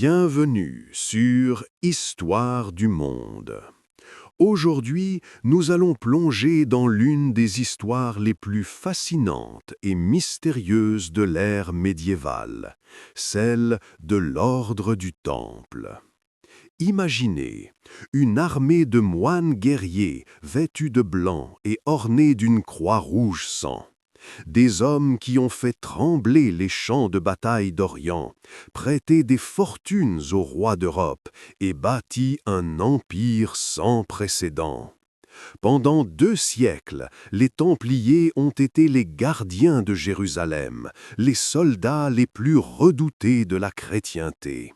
Bienvenue sur Histoire du monde. Aujourd'hui, nous allons plonger dans l'une des histoires les plus fascinantes et mystérieuses de l'ère médiévale, celle de l'Ordre du Temple. Imaginez une armée de moines guerriers vêtus de blanc et ornés d'une croix rouge sang. Des hommes qui ont fait trembler les champs de bataille d'Orient, prêté des fortunes aux rois d'Europe et bâti un empire sans précédent. Pendant 2 siècles, les Templiers ont été les gardiens de Jérusalem, les soldats les plus redoutés de la chrétienté.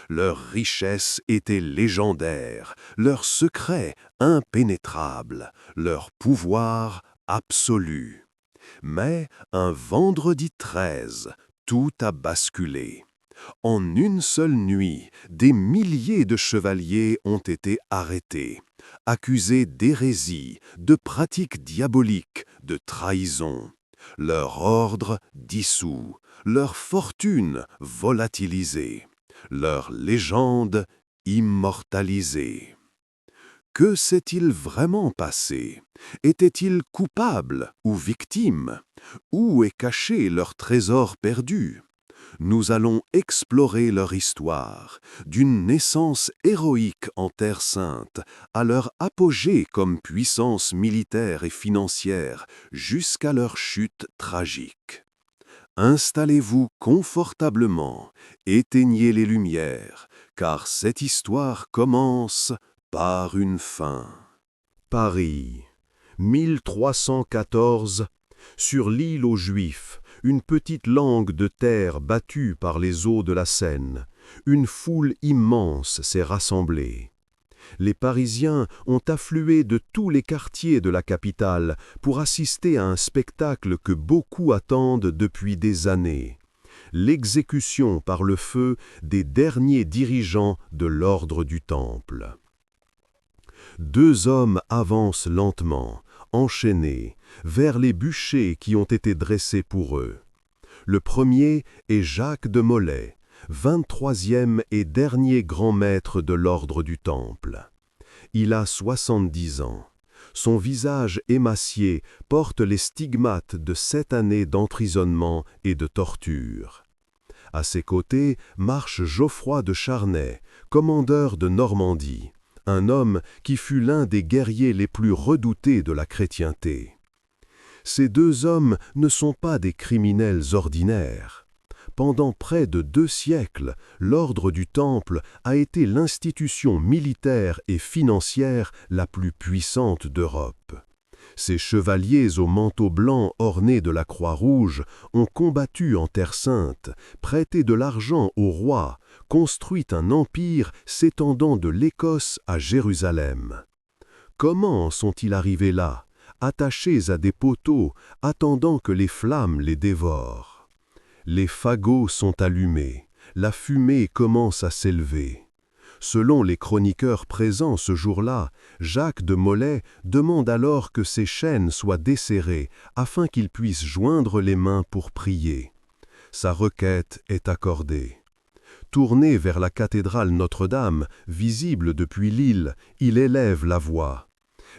Leur richesse était légendaire, leurs secrets impénétrables, leur pouvoir absolu. Mais un vendredi 13, tout a basculé. En une seule nuit, des milliers de chevaliers ont été arrêtés, accusés d'hérésie, de pratiques diaboliques, de trahison. Leur ordre dissous, leur fortune volatilisée, leur légende immortalisée. Que s'est-il vraiment passé? Étaient-ils coupables ou victimes? Où est caché leur trésor perdu? Nous allons explorer leur histoire, d'une naissance héroïque en Terre Sainte à leur apogée comme puissance militaire et financière jusqu'à leur chute tragique. Installez-vous confortablement, éteignez les lumières, car cette histoire commence par une fin. Paris, 1314, sur l'île aux Juifs, une petite langue de terre battue par les eaux de la Seine, une foule immense s'est rassemblée. Les Parisiens ont afflué de tous les quartiers de la capitale pour assister à un spectacle que beaucoup attendent depuis des années: l'exécution par le feu des derniers dirigeants de l'Ordre du Temple. 2 hommes avancent lentement, enchaînés, vers les bûchers qui ont été dressés pour eux. Le premier est Jacques de Molay, 23e et dernier grand maître de l'Ordre du Temple. Il a 70 ans. Son visage émacié porte les stigmates de 7 années d'emprisonnement et de torture. À ses côtés marche Geoffroy de Charnay, commandeur de Normandie, un homme qui fut l'un des guerriers les plus redoutés de la chrétienté. Ces 2 hommes ne sont pas des criminels ordinaires. Pendant près de 2 siècles, l'Ordre du Temple a été l'institution militaire et financière la plus puissante d'Europe. Ces chevaliers au manteau blanc ornés de la croix rouge ont combattu en Terre Sainte, prêté de l'argent aux rois, construit un empire s'étendant de l'Écosse à Jérusalem. Comment sont-ils arrivés là, attachés à des poteaux, attendant que les flammes les dévorent? Les fagots sont allumés, la fumée commence à s'élever. Selon les chroniqueurs présents ce jour-là, Jacques de Molay demande alors que ses chaînes soient desserrées afin qu'il puisse joindre les mains pour prier. Sa requête est accordée. Tourné vers la cathédrale Notre-Dame, visible depuis l'île, il élève la voix.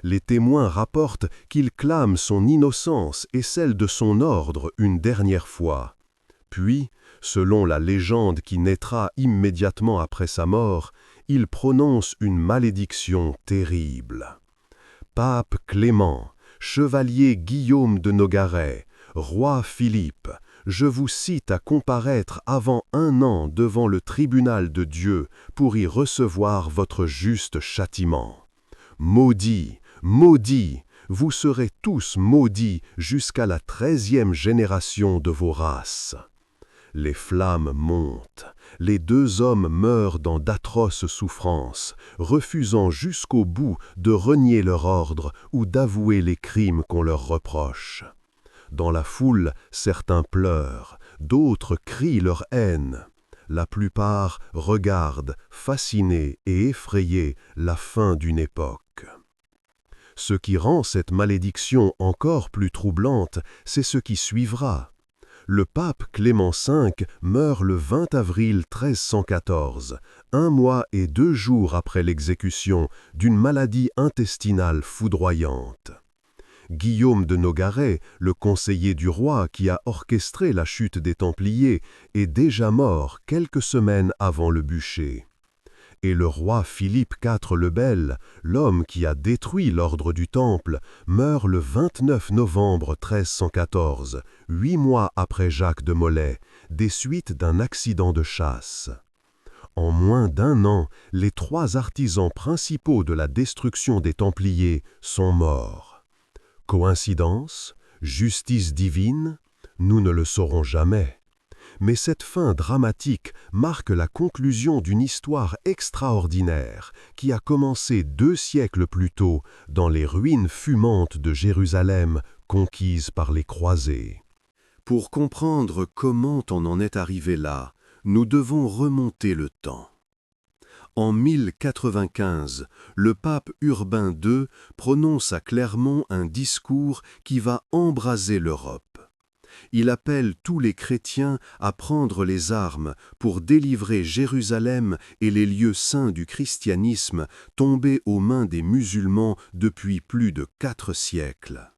Les témoins rapportent qu'il clame son innocence et celle de son ordre une dernière fois. Puis, selon la légende qui naîtra immédiatement après sa mort, il prononce une malédiction terrible. Pape Clément, chevalier Guillaume de Nogaret, roi Philippe, je vous cite à comparaître avant 1 an devant le tribunal de Dieu pour y recevoir votre juste châtiment. Maudits, maudits, vous serez tous maudits jusqu'à la 13e génération de vos races. Les flammes montent, les 2 hommes meurent dans d'atroces souffrances, refusant jusqu'au bout de renier leur ordre ou d'avouer les crimes qu'on leur reproche. Dans la foule, certains pleurent, d'autres crient leur haine. La plupart regardent, fascinés et effrayés, la fin d'une époque. Ce qui rend cette malédiction encore plus troublante, c'est ce qui suivra. Le pape Clément V meurt le 20 avril 1314, 1 mois et 2 jours après l'exécution, d'une maladie intestinale foudroyante. Guillaume de Nogaret, le conseiller du roi qui a orchestré la chute des Templiers, est déjà mort quelques semaines avant le bûcher. Et le roi Philippe IV le Bel, l'homme qui a détruit l'ordre du Temple, meurt le 29 novembre 1314, 8 mois après Jacques de Molay, des suites d'un accident de chasse. En moins d'1 an, les 3 artisans principaux de la destruction des Templiers sont morts. Coïncidence? Justice divine? Nous ne le saurons jamais. Mais cette fin dramatique marque la conclusion d'une histoire extraordinaire qui a commencé 2 siècles plus tôt dans les ruines fumantes de Jérusalem conquises par les croisés. Pour comprendre comment on en est arrivé là, nous devons remonter le temps. En 1095, le pape Urbain II prononce à Clermont un discours qui va embraser l'Europe. Il appelle tous les chrétiens à prendre les armes pour délivrer Jérusalem et les lieux saints du christianisme tombés aux mains des musulmans depuis plus de 4 siècles.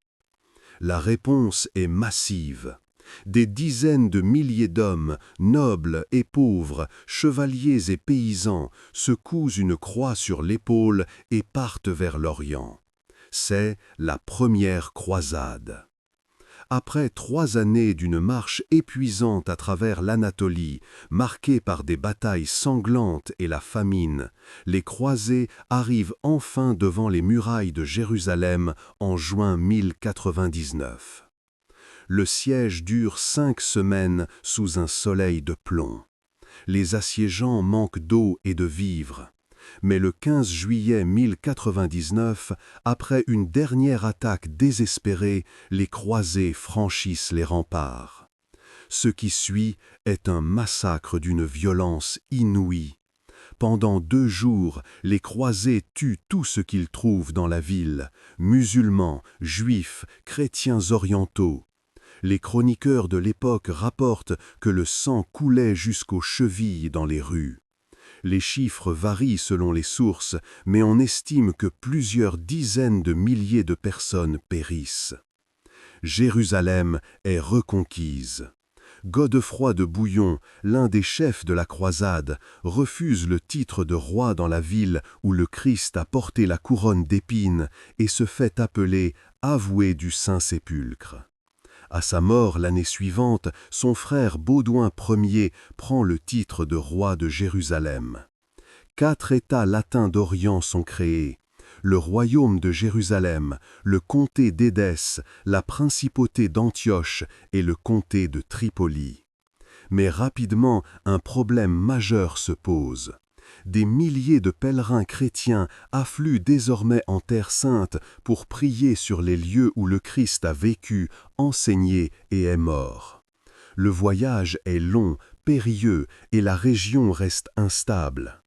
La réponse est massive. Des dizaines de milliers d'hommes, nobles et pauvres, chevaliers et paysans, se cousent une croix sur l'épaule et partent vers l'Orient. C'est la première croisade. Après 3 années d'une marche épuisante à travers l'Anatolie, marquée par des batailles sanglantes et la famine, les croisés arrivent enfin devant les murailles de Jérusalem en juin 1099. Le siège dure 5 semaines sous un soleil de plomb. Les assiégeants manquent d'eau et de vivres. Mais le 15 juillet 1099, après une dernière attaque désespérée, les croisés franchissent les remparts. Ce qui suit est un massacre d'une violence inouïe. Pendant 2 jours, les croisés tuent tout ce qu'ils trouvent dans la ville, musulmans, juifs, chrétiens orientaux. Les chroniqueurs de l'époque rapportent que le sang coulait jusqu'aux chevilles dans les rues. Les chiffres varient selon les sources, mais on estime que plusieurs dizaines de milliers de personnes périssent. Jérusalem est reconquise. Godefroy de Bouillon, l'un des chefs de la croisade, refuse le titre de roi dans la ville où le Christ a porté la couronne d'épines et se fait appeler avoué du Saint-Sépulcre. À sa mort l'année suivante, son frère Baudouin Ier prend le titre de roi de Jérusalem. 4 États latins d'Orient sont créés: le royaume de Jérusalem, le comté d'Édesse, la principauté d'Antioche et le comté de Tripoli. Mais rapidement, un problème majeur se pose. Des milliers de pèlerins chrétiens affluent désormais en Terre Sainte pour prier sur les lieux où le Christ a vécu, enseigné et est mort. Le voyage est long, périlleux et la région reste instable.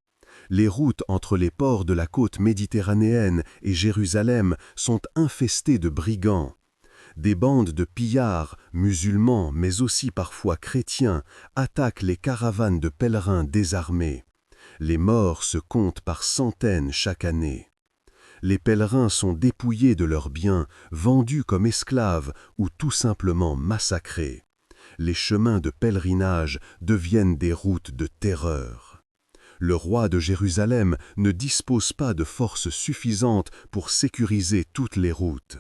Les routes entre les ports de la côte méditerranéenne et Jérusalem sont infestées de brigands. Des bandes de pillards, musulmans mais aussi parfois chrétiens, attaquent les caravanes de pèlerins désarmés. Les morts se comptent par centaines chaque année. Les pèlerins sont dépouillés de leurs biens, vendus comme esclaves ou tout simplement massacrés. Les chemins de pèlerinage deviennent des routes de terreur. Le roi de Jérusalem ne dispose pas de forces suffisantes pour sécuriser toutes les routes.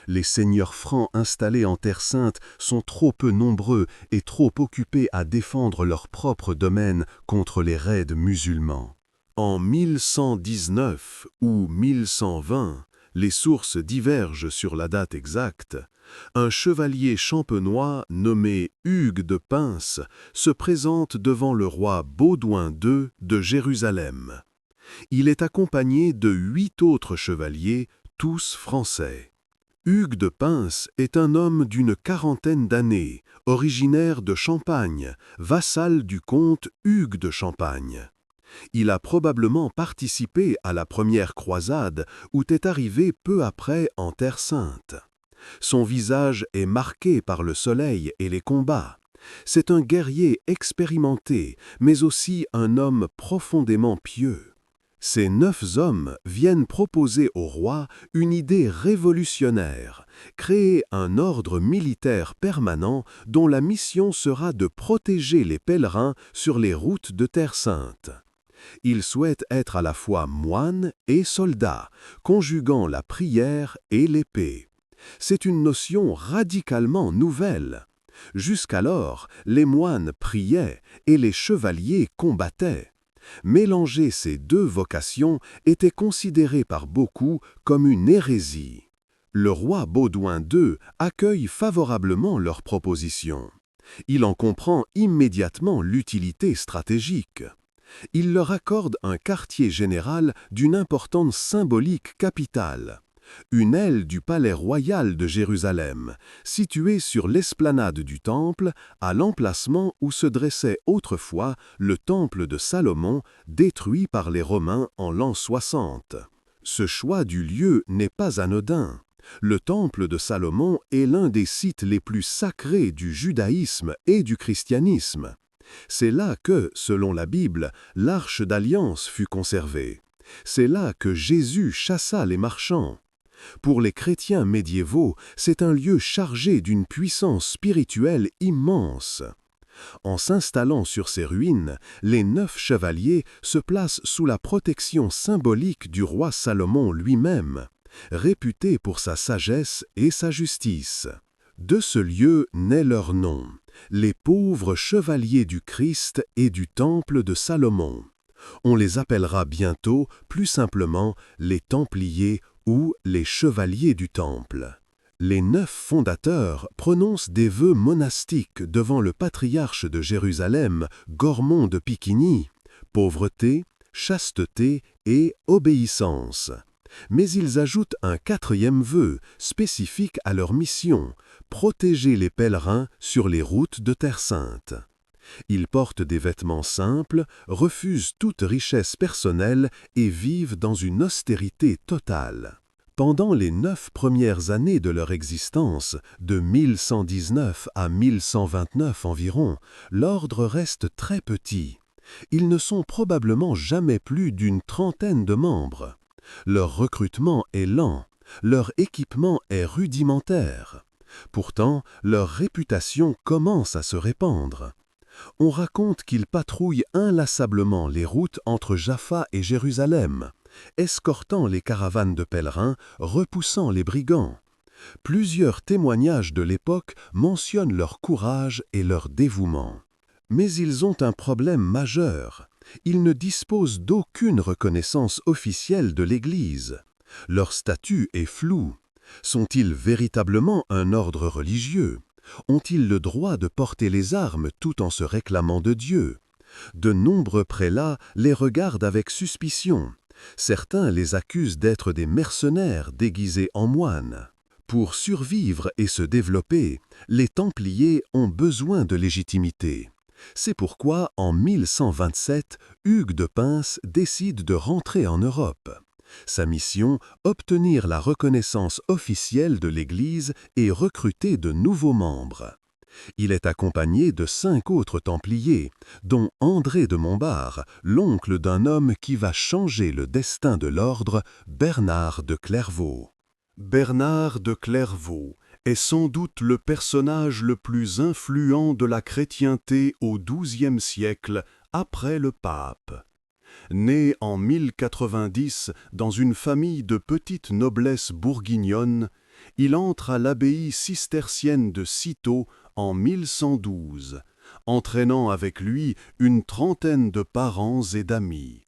Les seigneurs francs installés en Terre Sainte sont trop peu nombreux et trop occupés à défendre leur propre domaine contre les raids musulmans. En 1119 ou 1120, les sources divergent sur la date exacte, un chevalier champenois nommé Hugues de Pins se présente devant le roi Baudouin II de Jérusalem. Il est accompagné de 8 autres chevaliers, tous français. Hugues de Pins est un homme d'une 40aine d'années, originaire de Champagne, vassal du comte Hugues de Champagne. Il a probablement participé à la première croisade où est arrivé peu après en Terre Sainte. Son visage est marqué par le soleil et les combats. C'est un guerrier expérimenté, mais aussi un homme profondément pieux. Ces 9 hommes viennent proposer au roi une idée révolutionnaire, créer un ordre militaire permanent dont la mission sera de protéger les pèlerins sur les routes de Terre Sainte. Ils souhaitent être à la fois moines et soldats, conjuguant la prière et l'épée. C'est une notion radicalement nouvelle. Jusqu'alors, les moines priaient et les chevaliers combattaient. Mélanger ces 2 vocations était considéré par beaucoup comme une hérésie. Le roi Baudouin II accueille favorablement leur proposition. Il en comprend immédiatement l'utilité stratégique. Il leur accorde un quartier général d'une importance symbolique capitale. Une aile du palais royal de Jérusalem, située sur l'esplanade du Temple, à l'emplacement où se dressait autrefois le Temple de Salomon, détruit par les Romains en l'an 60. Ce choix du lieu n'est pas anodin. Le Temple de Salomon est l'un des sites les plus sacrés du judaïsme et du christianisme. C'est là que, selon la Bible, l'Arche d'Alliance fut conservée. C'est là que Jésus chassa les marchands. Pour les chrétiens médiévaux, c'est un lieu chargé d'une puissance spirituelle immense. En s'installant sur ces ruines, les 9 chevaliers se placent sous la protection symbolique du roi Salomon lui-même, réputé pour sa sagesse et sa justice. De ce lieu naît leur nom, les pauvres chevaliers du Christ et du Temple de Salomon. On les appellera bientôt, plus simplement, les Templiers ou les Chevaliers du Temple. Les 9 fondateurs prononcent des vœux monastiques devant le patriarche de Jérusalem, Gormond de Piquigny, pauvreté, chasteté et obéissance. Mais ils ajoutent un 4e vœu, spécifique à leur mission, protéger les pèlerins sur les routes de Terre Sainte. Ils portent des vêtements simples, refusent toute richesse personnelle et vivent dans une austérité totale. Pendant les 9 premières années de leur existence, de 1119 à 1129 environ, l'ordre reste très petit. Ils ne sont probablement jamais plus d'une trentaine de membres. Leur recrutement est lent, leur équipement est rudimentaire. Pourtant, leur réputation commence à se répandre. On raconte qu'ils patrouillent inlassablement les routes entre Jaffa et Jérusalem, escortant les caravanes de pèlerins, repoussant les brigands. Plusieurs témoignages de l'époque mentionnent leur courage et leur dévouement. Mais ils ont un problème majeur. Ils ne disposent d'aucune reconnaissance officielle de l'Église. Leur statut est flou. Sont-ils véritablement un ordre religieux ? Ont-ils le droit de porter les armes tout en se réclamant de Dieu? De nombreux prélats les regardent avec suspicion. Certains les accusent d'être des mercenaires déguisés en moines. Pour survivre et se développer, les Templiers ont besoin de légitimité. C'est pourquoi, en 1127, Hugues de Pins décide de rentrer en Europe. Sa mission, obtenir la reconnaissance officielle de l'Église et recruter de nouveaux membres. Il est accompagné de 5 autres Templiers, dont André de Montbard, l'oncle d'un homme qui va changer le destin de l'ordre, Bernard de Clairvaux. Bernard de Clairvaux est sans doute le personnage le plus influent de la chrétienté au XIIe siècle après le pape. Né en 1090 dans une famille de petite noblesse bourguignonne, il entre à l'abbaye cistercienne de Cîteaux en 1112, entraînant avec lui une trentaine de parents et d'amis.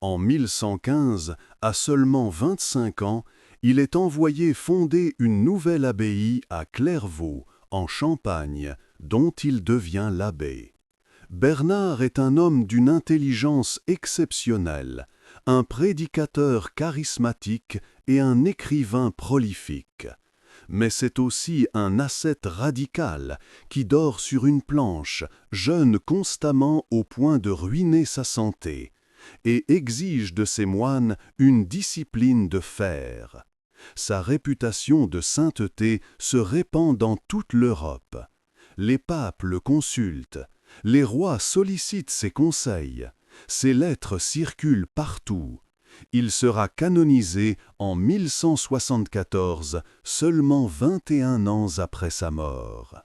En 1115, à seulement 25 ans, il est envoyé fonder une nouvelle abbaye à Clairvaux, en Champagne, dont il devient l'abbé. Bernard est un homme d'une intelligence exceptionnelle, un prédicateur charismatique et un écrivain prolifique. Mais c'est aussi un ascète radical qui dort sur une planche, jeûne constamment au point de ruiner sa santé, et exige de ses moines une discipline de fer. Sa réputation de sainteté se répand dans toute l'Europe. Les papes le consultent. Les rois sollicitent ses conseils. Ses lettres circulent partout. Il sera canonisé en 1174, seulement 21 ans après sa mort.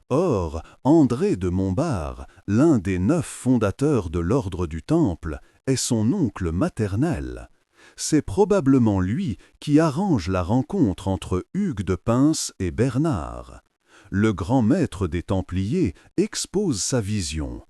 Or, André de Montbard, l'un des 9 fondateurs de l'ordre du Temple, est son oncle maternel. C'est probablement lui qui arrange la rencontre entre Hugues de Pins et Bernard. Le grand maître des Templiers expose sa vision.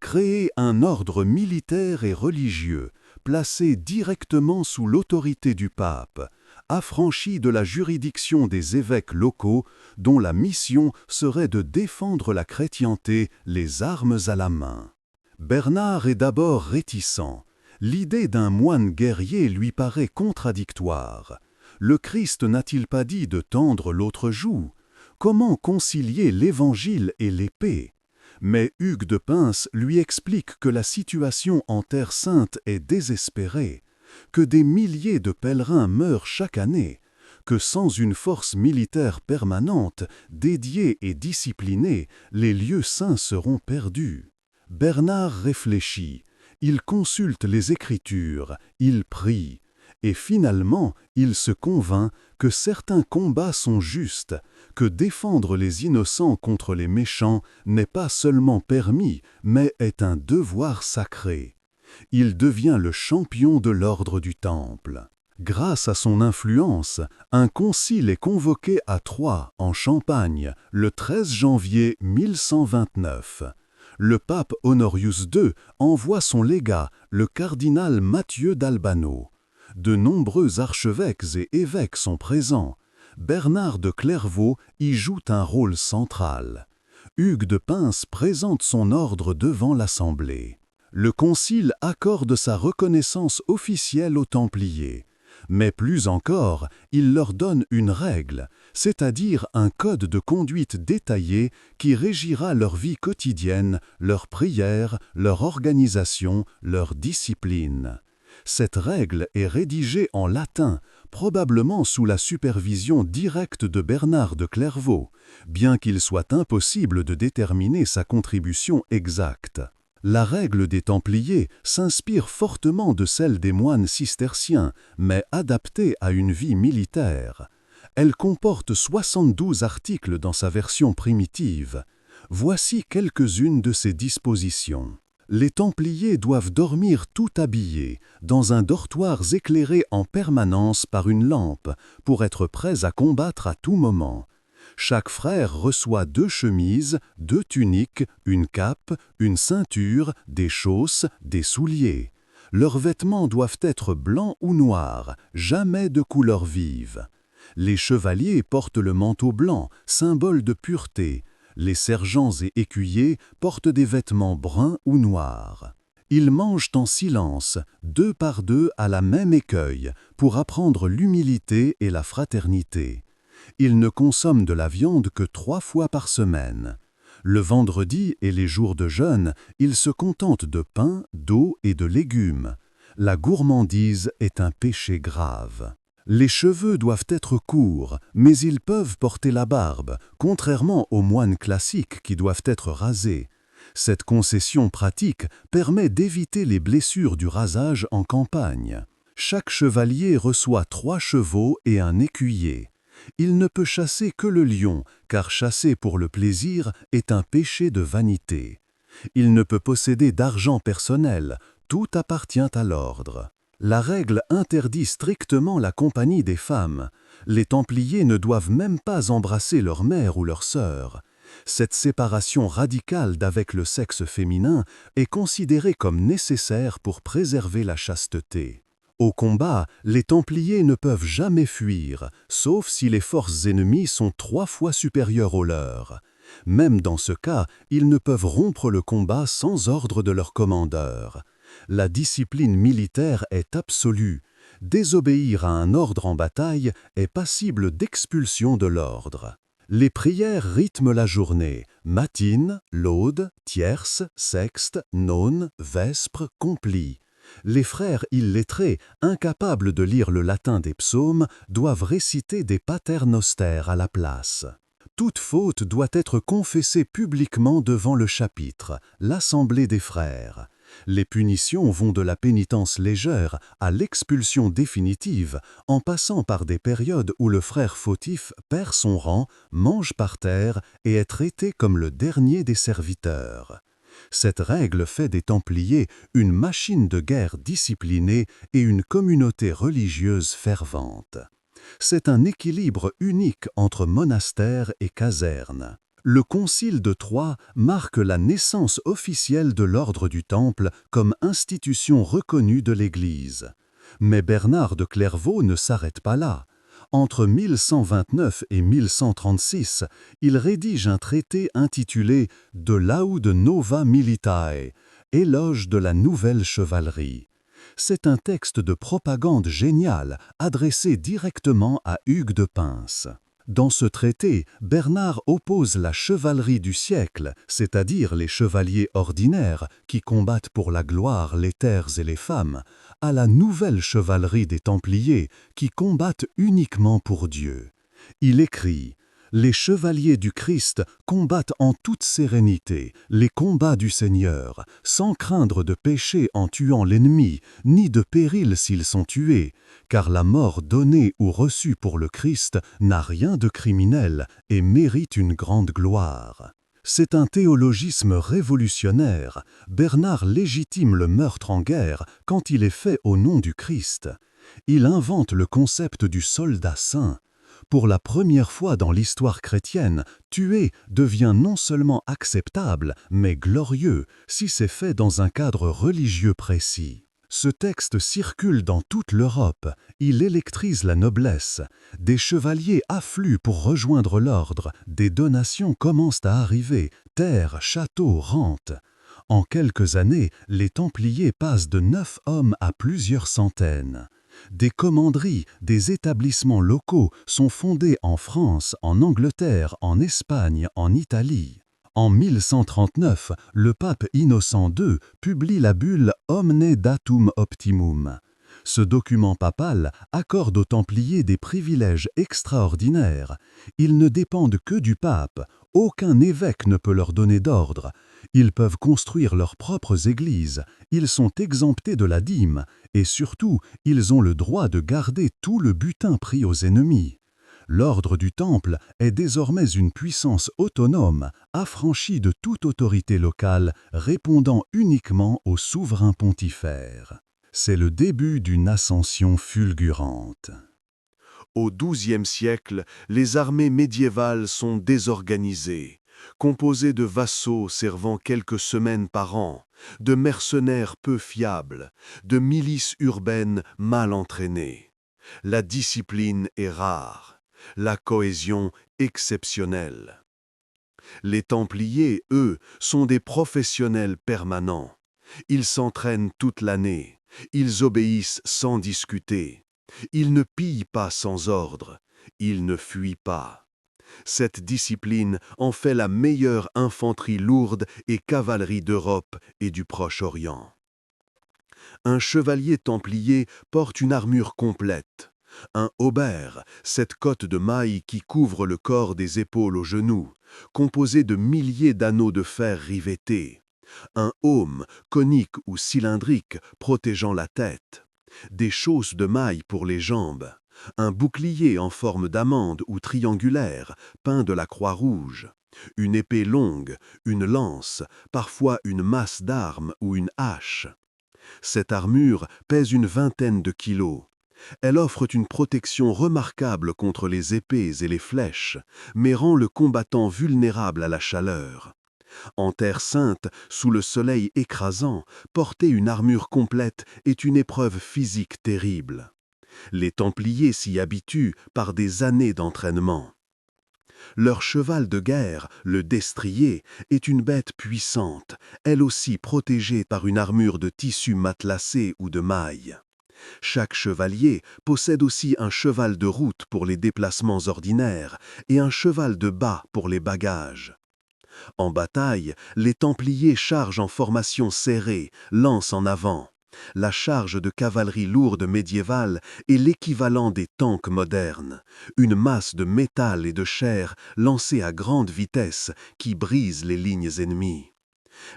Créer un ordre militaire et religieux, placé directement sous l'autorité du pape, affranchi de la juridiction des évêques locaux, dont la mission serait de défendre la chrétienté, les armes à la main. Bernard est d'abord réticent. L'idée d'un moine guerrier lui paraît contradictoire. Le Christ n'a-t-il pas dit de tendre l'autre joue? Comment concilier l'Évangile et l'épée? Mais Hugues de Pins lui explique que la situation en Terre Sainte est désespérée, que des milliers de pèlerins meurent chaque année, que sans une force militaire permanente, dédiée et disciplinée, les lieux saints seront perdus. Bernard réfléchit, il consulte les Écritures, il prie, et finalement il se convainc que certains combats sont justes, que défendre les innocents contre les méchants n'est pas seulement permis, mais est un devoir sacré. Il devient le champion de l'ordre du Temple. Grâce à son influence, un concile est convoqué à Troyes, en Champagne, le 13 janvier 1129. Le pape Honorius II envoie son légat, le cardinal Mathieu d'Albano. De nombreux archevêques et évêques sont présents. Bernard de Clairvaux y joue un rôle central. Hugues de Pins présente son ordre devant l'Assemblée. Le concile accorde sa reconnaissance officielle aux Templiers. Mais plus encore, il leur donne une règle, c'est-à-dire un code de conduite détaillé qui régira leur vie quotidienne, leurs prières, leur organisation, leur discipline. Cette règle est rédigée en latin, probablement sous la supervision directe de Bernard de Clairvaux, bien qu'il soit impossible de déterminer sa contribution exacte. La règle des Templiers s'inspire fortement de celle des moines cisterciens, mais adaptée à une vie militaire. Elle comporte 72 articles dans sa version primitive. Voici quelques-unes de ces dispositions. Les Templiers doivent dormir tout habillés, dans un dortoir éclairé en permanence par une lampe, pour être prêts à combattre à tout moment. Chaque frère reçoit 2 chemises, 2 tuniques, une cape, une ceinture, des chausses, des souliers. Leurs vêtements doivent être blancs ou noirs, jamais de couleur vive. Les chevaliers portent le manteau blanc, symbole de pureté. Les sergents et écuyers portent des vêtements bruns ou noirs. Ils mangent en silence, 2 par 2 à la même écueil, pour apprendre l'humilité et la fraternité. Ils ne consomment de la viande que 3 fois par semaine. Le vendredi et les jours de jeûne, ils se contentent de pain, d'eau et de légumes. La gourmandise est un péché grave. Les cheveux doivent être courts, mais ils peuvent porter la barbe, contrairement aux moines classiques qui doivent être rasés. Cette concession pratique permet d'éviter les blessures du rasage en campagne. Chaque chevalier reçoit 3 chevaux et un écuyer. Il ne peut chasser que le lion, car chasser pour le plaisir est un péché de vanité. Il ne peut posséder d'argent personnel, tout appartient à l'ordre. La règle interdit strictement la compagnie des femmes. Les Templiers ne doivent même pas embrasser leur mère ou leur sœur. Cette séparation radicale d'avec le sexe féminin est considérée comme nécessaire pour préserver la chasteté. Au combat, les Templiers ne peuvent jamais fuir, sauf si les forces ennemies sont 3 fois supérieures aux leurs. Même dans ce cas, ils ne peuvent rompre le combat sans ordre de leur commandeur. La discipline militaire est absolue. Désobéir à un ordre en bataille est passible d'expulsion de l'ordre. Les prières rythment la journée, matine, laude, tierce, sexte, none, vespre, complie. Les frères illettrés, incapables de lire le latin des psaumes, doivent réciter des paternosters à la place. Toute faute doit être confessée publiquement devant le chapitre, l'assemblée des frères. Les punitions vont de la pénitence légère à l'expulsion définitive, en passant par des périodes où le frère fautif perd son rang, mange par terre et est traité comme le dernier des serviteurs. Cette règle fait des Templiers une machine de guerre disciplinée et une communauté religieuse fervente. C'est un équilibre unique entre monastère et caserne. Le Concile de Troyes marque la naissance officielle de l'ordre du Temple comme institution reconnue de l'Église. Mais Bernard de Clairvaux ne s'arrête pas là. Entre 1129 et 1136, il rédige un traité intitulé « De laude nova militae », éloge de la nouvelle chevalerie. C'est un texte de propagande génial adressé directement à Hugues de Pins. Dans ce traité, Bernard oppose la chevalerie du siècle, c'est-à-dire les chevaliers ordinaires qui combattent pour la gloire les terres et les femmes, à la nouvelle chevalerie des Templiers qui combattent uniquement pour Dieu. Il écrit: les chevaliers du Christ combattent en toute sérénité les combats du Seigneur, sans craindre de pécher en tuant l'ennemi, ni de péril s'ils sont tués, car la mort donnée ou reçue pour le Christ n'a rien de criminel et mérite une grande gloire. C'est un théologisme révolutionnaire. Bernard légitime le meurtre en guerre quand il est fait au nom du Christ. Il invente le concept du soldat saint. Pour la première fois dans l'histoire chrétienne, tuer devient non seulement acceptable, mais glorieux, si c'est fait dans un cadre religieux précis. Ce texte circule dans toute l'Europe, il électrise la noblesse. Des chevaliers affluent pour rejoindre l'ordre, des donations commencent à arriver, terres, châteaux, rentes. En quelques années, les Templiers passent de 9 hommes à plusieurs centaines. Des commanderies, des établissements locaux sont fondés en France, en Angleterre, en Espagne, en Italie. En 1139, le pape Innocent II publie la bulle Omne Datum Optimum. Ce document papal accorde aux Templiers des privilèges extraordinaires. Ils ne dépendent que du pape, aucun évêque ne peut leur donner d'ordre. Ils peuvent construire leurs propres églises, ils sont exemptés de la dîme, et surtout, ils ont le droit de garder tout le butin pris aux ennemis. L'ordre du Temple est désormais une puissance autonome, affranchie de toute autorité locale, répondant uniquement au souverain pontifère. C'est le début d'une ascension fulgurante. Au XIIe siècle, les armées médiévales sont désorganisées, composées de vassaux servant quelques semaines par an, de mercenaires peu fiables, de milices urbaines mal entraînées. La discipline est rare, la cohésion exceptionnelle. Les Templiers, eux, sont des professionnels permanents. Ils s'entraînent toute l'année, ils obéissent sans discuter. Ils ne pillent pas sans ordre, ils ne fuient pas. Cette discipline en fait la meilleure infanterie lourde et cavalerie d'Europe et du Proche-Orient. Un chevalier templier porte une armure complète. Un haubert, cette cotte de mailles qui couvre le corps des épaules aux genoux, composée de milliers d'anneaux de fer rivetés. Un aume, conique ou cylindrique, protégeant la tête. Des chausses de mailles pour les jambes, un bouclier en forme d'amande ou triangulaire, peint de la croix rouge, une épée longue, une lance, parfois une masse d'armes ou une hache. Cette armure pèse une vingtaine de kilos. Elle offre une protection remarquable contre les épées et les flèches, mais rend le combattant vulnérable à la chaleur. En terre sainte, sous le soleil écrasant, porter une armure complète est une épreuve physique terrible. Les Templiers s'y habituent par des années d'entraînement. Leur cheval de guerre, le destrier, est une bête puissante, elle aussi protégée par une armure de tissu matelassé ou de mailles. Chaque chevalier possède aussi un cheval de route pour les déplacements ordinaires et un cheval de bas pour les bagages. En bataille, les Templiers chargent en formation serrée, lance en avant. La charge de cavalerie lourde médiévale est l'équivalent des tanks modernes, une masse de métal et de chair lancée à grande vitesse qui brise les lignes ennemies.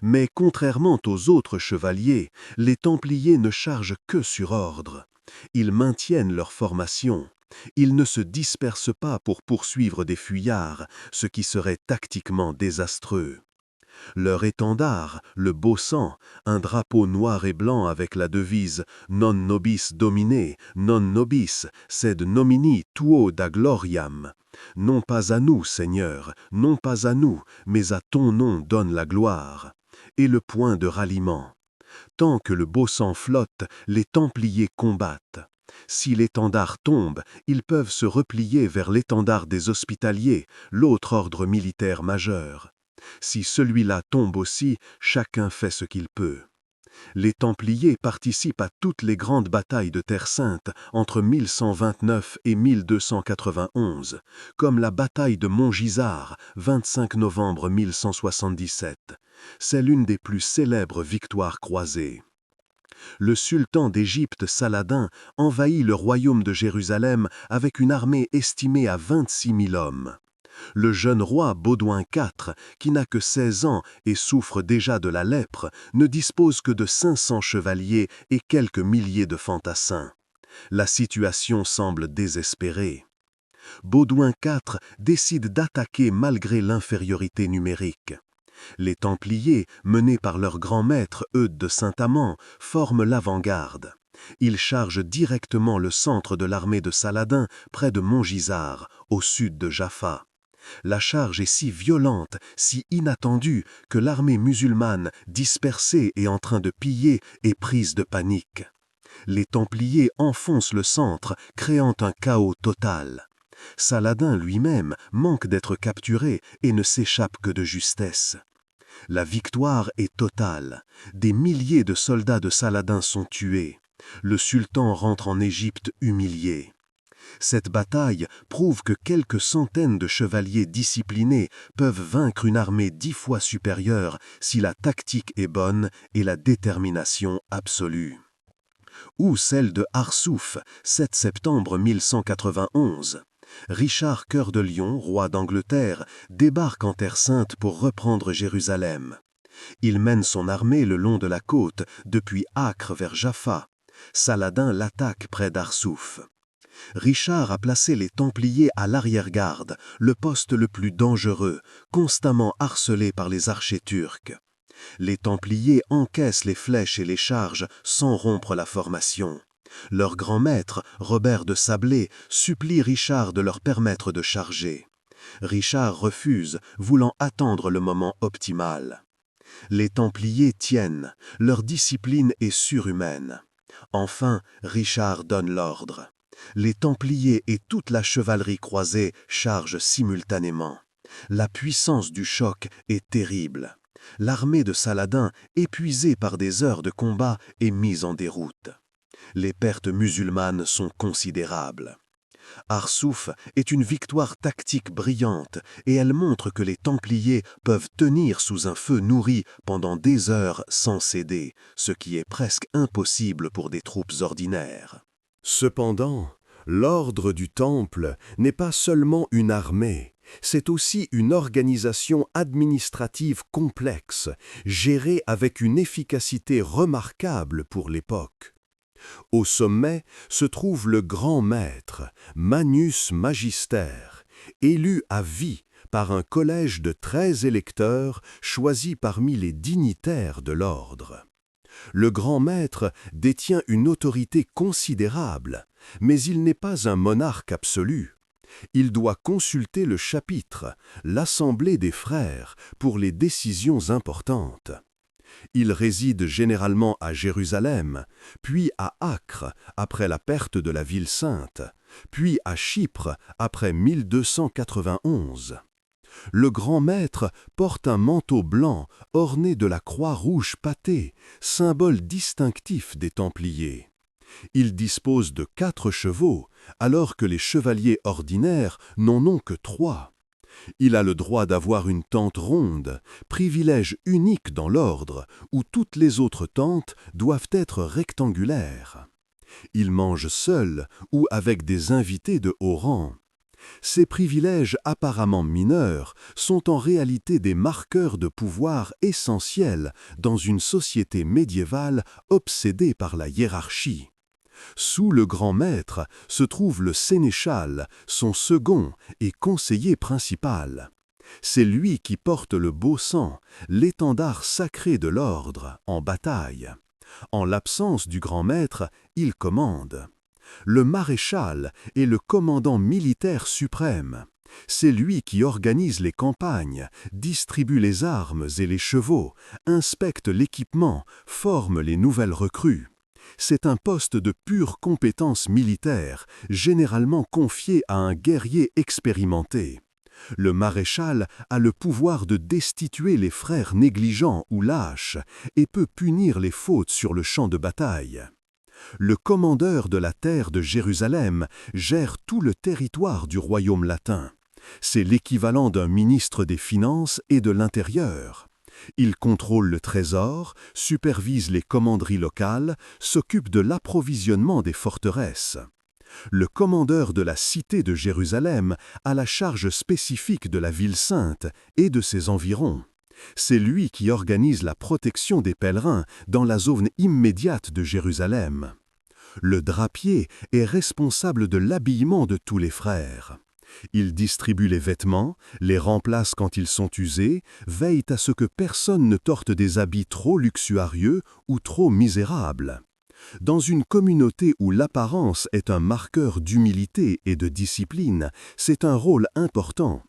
Mais contrairement aux autres chevaliers, les Templiers ne chargent que sur ordre. Ils maintiennent leur formation. Ils ne se dispersent pas pour poursuivre des fuyards, ce qui serait tactiquement désastreux. Leur étendard, le beau sang, un drapeau noir et blanc avec la devise « Non nobis domine, non nobis, sed nomini tuo da gloriam ». Non pas à nous, Seigneur, non pas à nous, mais à ton nom donne la gloire. Et le point de ralliement. Tant que le beau sang flotte, les Templiers combattent. Si l'étendard tombe, ils peuvent se replier vers l'étendard des Hospitaliers, l'autre ordre militaire majeur. Si celui-là tombe aussi, chacun fait ce qu'il peut. Les Templiers participent à toutes les grandes batailles de Terre Sainte entre 1129 et 1291, comme la bataille de Montgisard, 25 novembre 1177. C'est l'une des plus célèbres victoires croisées. Le sultan d'Égypte Saladin envahit le royaume de Jérusalem avec une armée estimée à 26 000 hommes. Le jeune roi Baudouin IV, qui n'a que 16 ans et souffre déjà de la lèpre, ne dispose que de 500 chevaliers et quelques milliers de fantassins. La situation semble désespérée. Baudouin IV décide d'attaquer malgré l'infériorité numérique. Les Templiers, menés par leur grand maître Eudes de Saint-Amand, forment l'avant-garde. Ils chargent directement le centre de l'armée de Saladin près de Montgisard, au sud de Jaffa. La charge est si violente, si inattendue, que l'armée musulmane, dispersée et en train de piller, est prise de panique. Les Templiers enfoncent le centre, créant un chaos total. Saladin lui-même manque d'être capturé et ne s'échappe que de justesse. La victoire est totale. Des milliers de soldats de Saladin sont tués. Le sultan rentre en Égypte humilié. Cette bataille prouve que quelques centaines de chevaliers disciplinés peuvent vaincre une armée 10 fois supérieure si la tactique est bonne et la détermination absolue. Ou celle de Arsouf, 7 septembre 1191. Richard Cœur de Lion, roi d'Angleterre, débarque en Terre Sainte pour reprendre Jérusalem. Il mène son armée le long de la côte, depuis Acre vers Jaffa. Saladin l'attaque près d'Arsouf. Richard a placé les Templiers à l'arrière-garde, le poste le plus dangereux, constamment harcelé par les archers turcs. Les Templiers encaissent les flèches et les charges sans rompre la formation. Leur grand maître, Robert de Sablé, supplie Richard de leur permettre de charger. Richard refuse, voulant attendre le moment optimal. Les Templiers tiennent, leur discipline est surhumaine. Enfin, Richard donne l'ordre. Les Templiers et toute la chevalerie croisée chargent simultanément. La puissance du choc est terrible. L'armée de Saladin, épuisée par des heures de combat, est mise en déroute. Les pertes musulmanes sont considérables. Arsouf est une victoire tactique brillante et elle montre que les Templiers peuvent tenir sous un feu nourri pendant des heures sans céder, ce qui est presque impossible pour des troupes ordinaires. Cependant, l'ordre du Temple n'est pas seulement une armée, c'est aussi une organisation administrative complexe, gérée avec une efficacité remarquable pour l'époque. Au sommet se trouve le grand maître, Manius Magister, élu à vie par un collège de 13 électeurs choisis parmi les dignitaires de l'ordre. Le grand maître détient une autorité considérable, mais il n'est pas un monarque absolu. Il doit consulter le chapitre, l'assemblée des frères, pour les décisions importantes. Il réside généralement à Jérusalem, puis à Acre après la perte de la ville sainte, puis à Chypre après 1291. Le grand maître porte un manteau blanc orné de la croix rouge pâtée, symbole distinctif des Templiers. Il dispose de 4 chevaux, alors que les chevaliers ordinaires n'en ont que 3. Il a le droit d'avoir une tente ronde, privilège unique dans l'ordre, où toutes les autres tentes doivent être rectangulaires. Il mange seul ou avec des invités de haut rang. Ces privilèges apparemment mineurs sont en réalité des marqueurs de pouvoir essentiels dans une société médiévale obsédée par la hiérarchie. Sous le grand maître se trouve le sénéchal, son second et conseiller principal. C'est lui qui porte le beau sang, l'étendard sacré de l'ordre, en bataille. En l'absence du grand maître, il commande. Le maréchal est le commandant militaire suprême. C'est lui qui organise les campagnes, distribue les armes et les chevaux, inspecte l'équipement, forme les nouvelles recrues. C'est un poste de pure compétence militaire, généralement confié à un guerrier expérimenté. Le maréchal a le pouvoir de destituer les frères négligents ou lâches et peut punir les fautes sur le champ de bataille. Le commandeur de la terre de Jérusalem gère tout le territoire du royaume latin. C'est l'équivalent d'un ministre des Finances et de l'Intérieur. Il contrôle le trésor, supervise les commanderies locales, s'occupe de l'approvisionnement des forteresses. Le commandeur de la cité de Jérusalem a la charge spécifique de la ville sainte et de ses environs. C'est lui qui organise la protection des pèlerins dans la zone immédiate de Jérusalem. Le drapier est responsable de l'habillement de tous les frères. Il distribue les vêtements, les remplace quand ils sont usés, veille à ce que personne ne torte des habits trop luxurieux ou trop misérables. Dans une communauté où l'apparence est un marqueur d'humilité et de discipline, c'est un rôle important.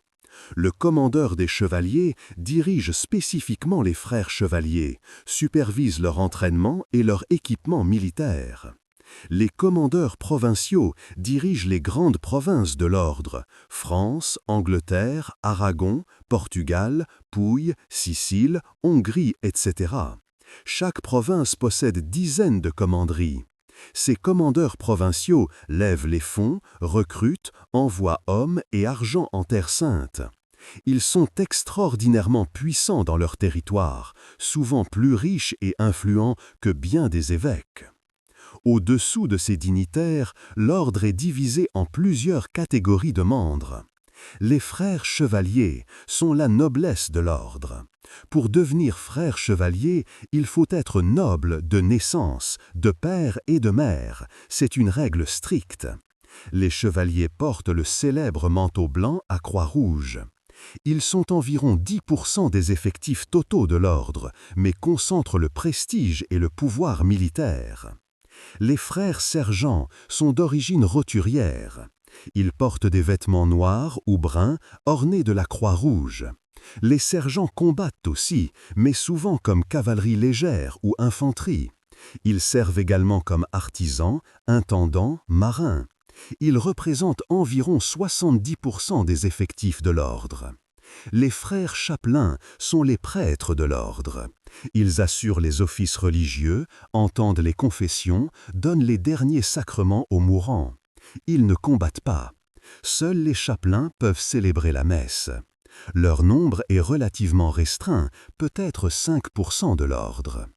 Le commandeur des chevaliers dirige spécifiquement les frères chevaliers, supervise leur entraînement et leur équipement militaire. Les commandeurs provinciaux dirigent les grandes provinces de l'ordre, France, Angleterre, Aragon, Portugal, Pouilles, Sicile, Hongrie, etc. Chaque province possède dizaines de commanderies. Ces commandeurs provinciaux lèvent les fonds, recrutent, envoient hommes et argent en Terre Sainte. Ils sont extraordinairement puissants dans leur territoire, souvent plus riches et influents que bien des évêques. Au-dessous de ces dignitaires, l'ordre est divisé en plusieurs catégories de membres. Les frères chevaliers sont la noblesse de l'ordre. Pour devenir frère chevalier, il faut être noble de naissance, de père et de mère. C'est une règle stricte. Les chevaliers portent le célèbre manteau blanc à croix rouge. Ils sont environ 10% des effectifs totaux de l'ordre, mais concentrent le prestige et le pouvoir militaire. Les frères sergents sont d'origine roturière. Ils portent des vêtements noirs ou bruns ornés de la croix rouge. Les sergents combattent aussi, mais souvent comme cavalerie légère ou infanterie. Ils servent également comme artisans, intendants, marins. Ils représentent environ 70% des effectifs de l'ordre. Les frères chapelains sont les prêtres de l'ordre. Ils assurent les offices religieux, entendent les confessions, donnent les derniers sacrements aux mourants. Ils ne combattent pas. Seuls les chapelains peuvent célébrer la messe. Leur nombre est relativement restreint, peut-être 5% de l'ordre.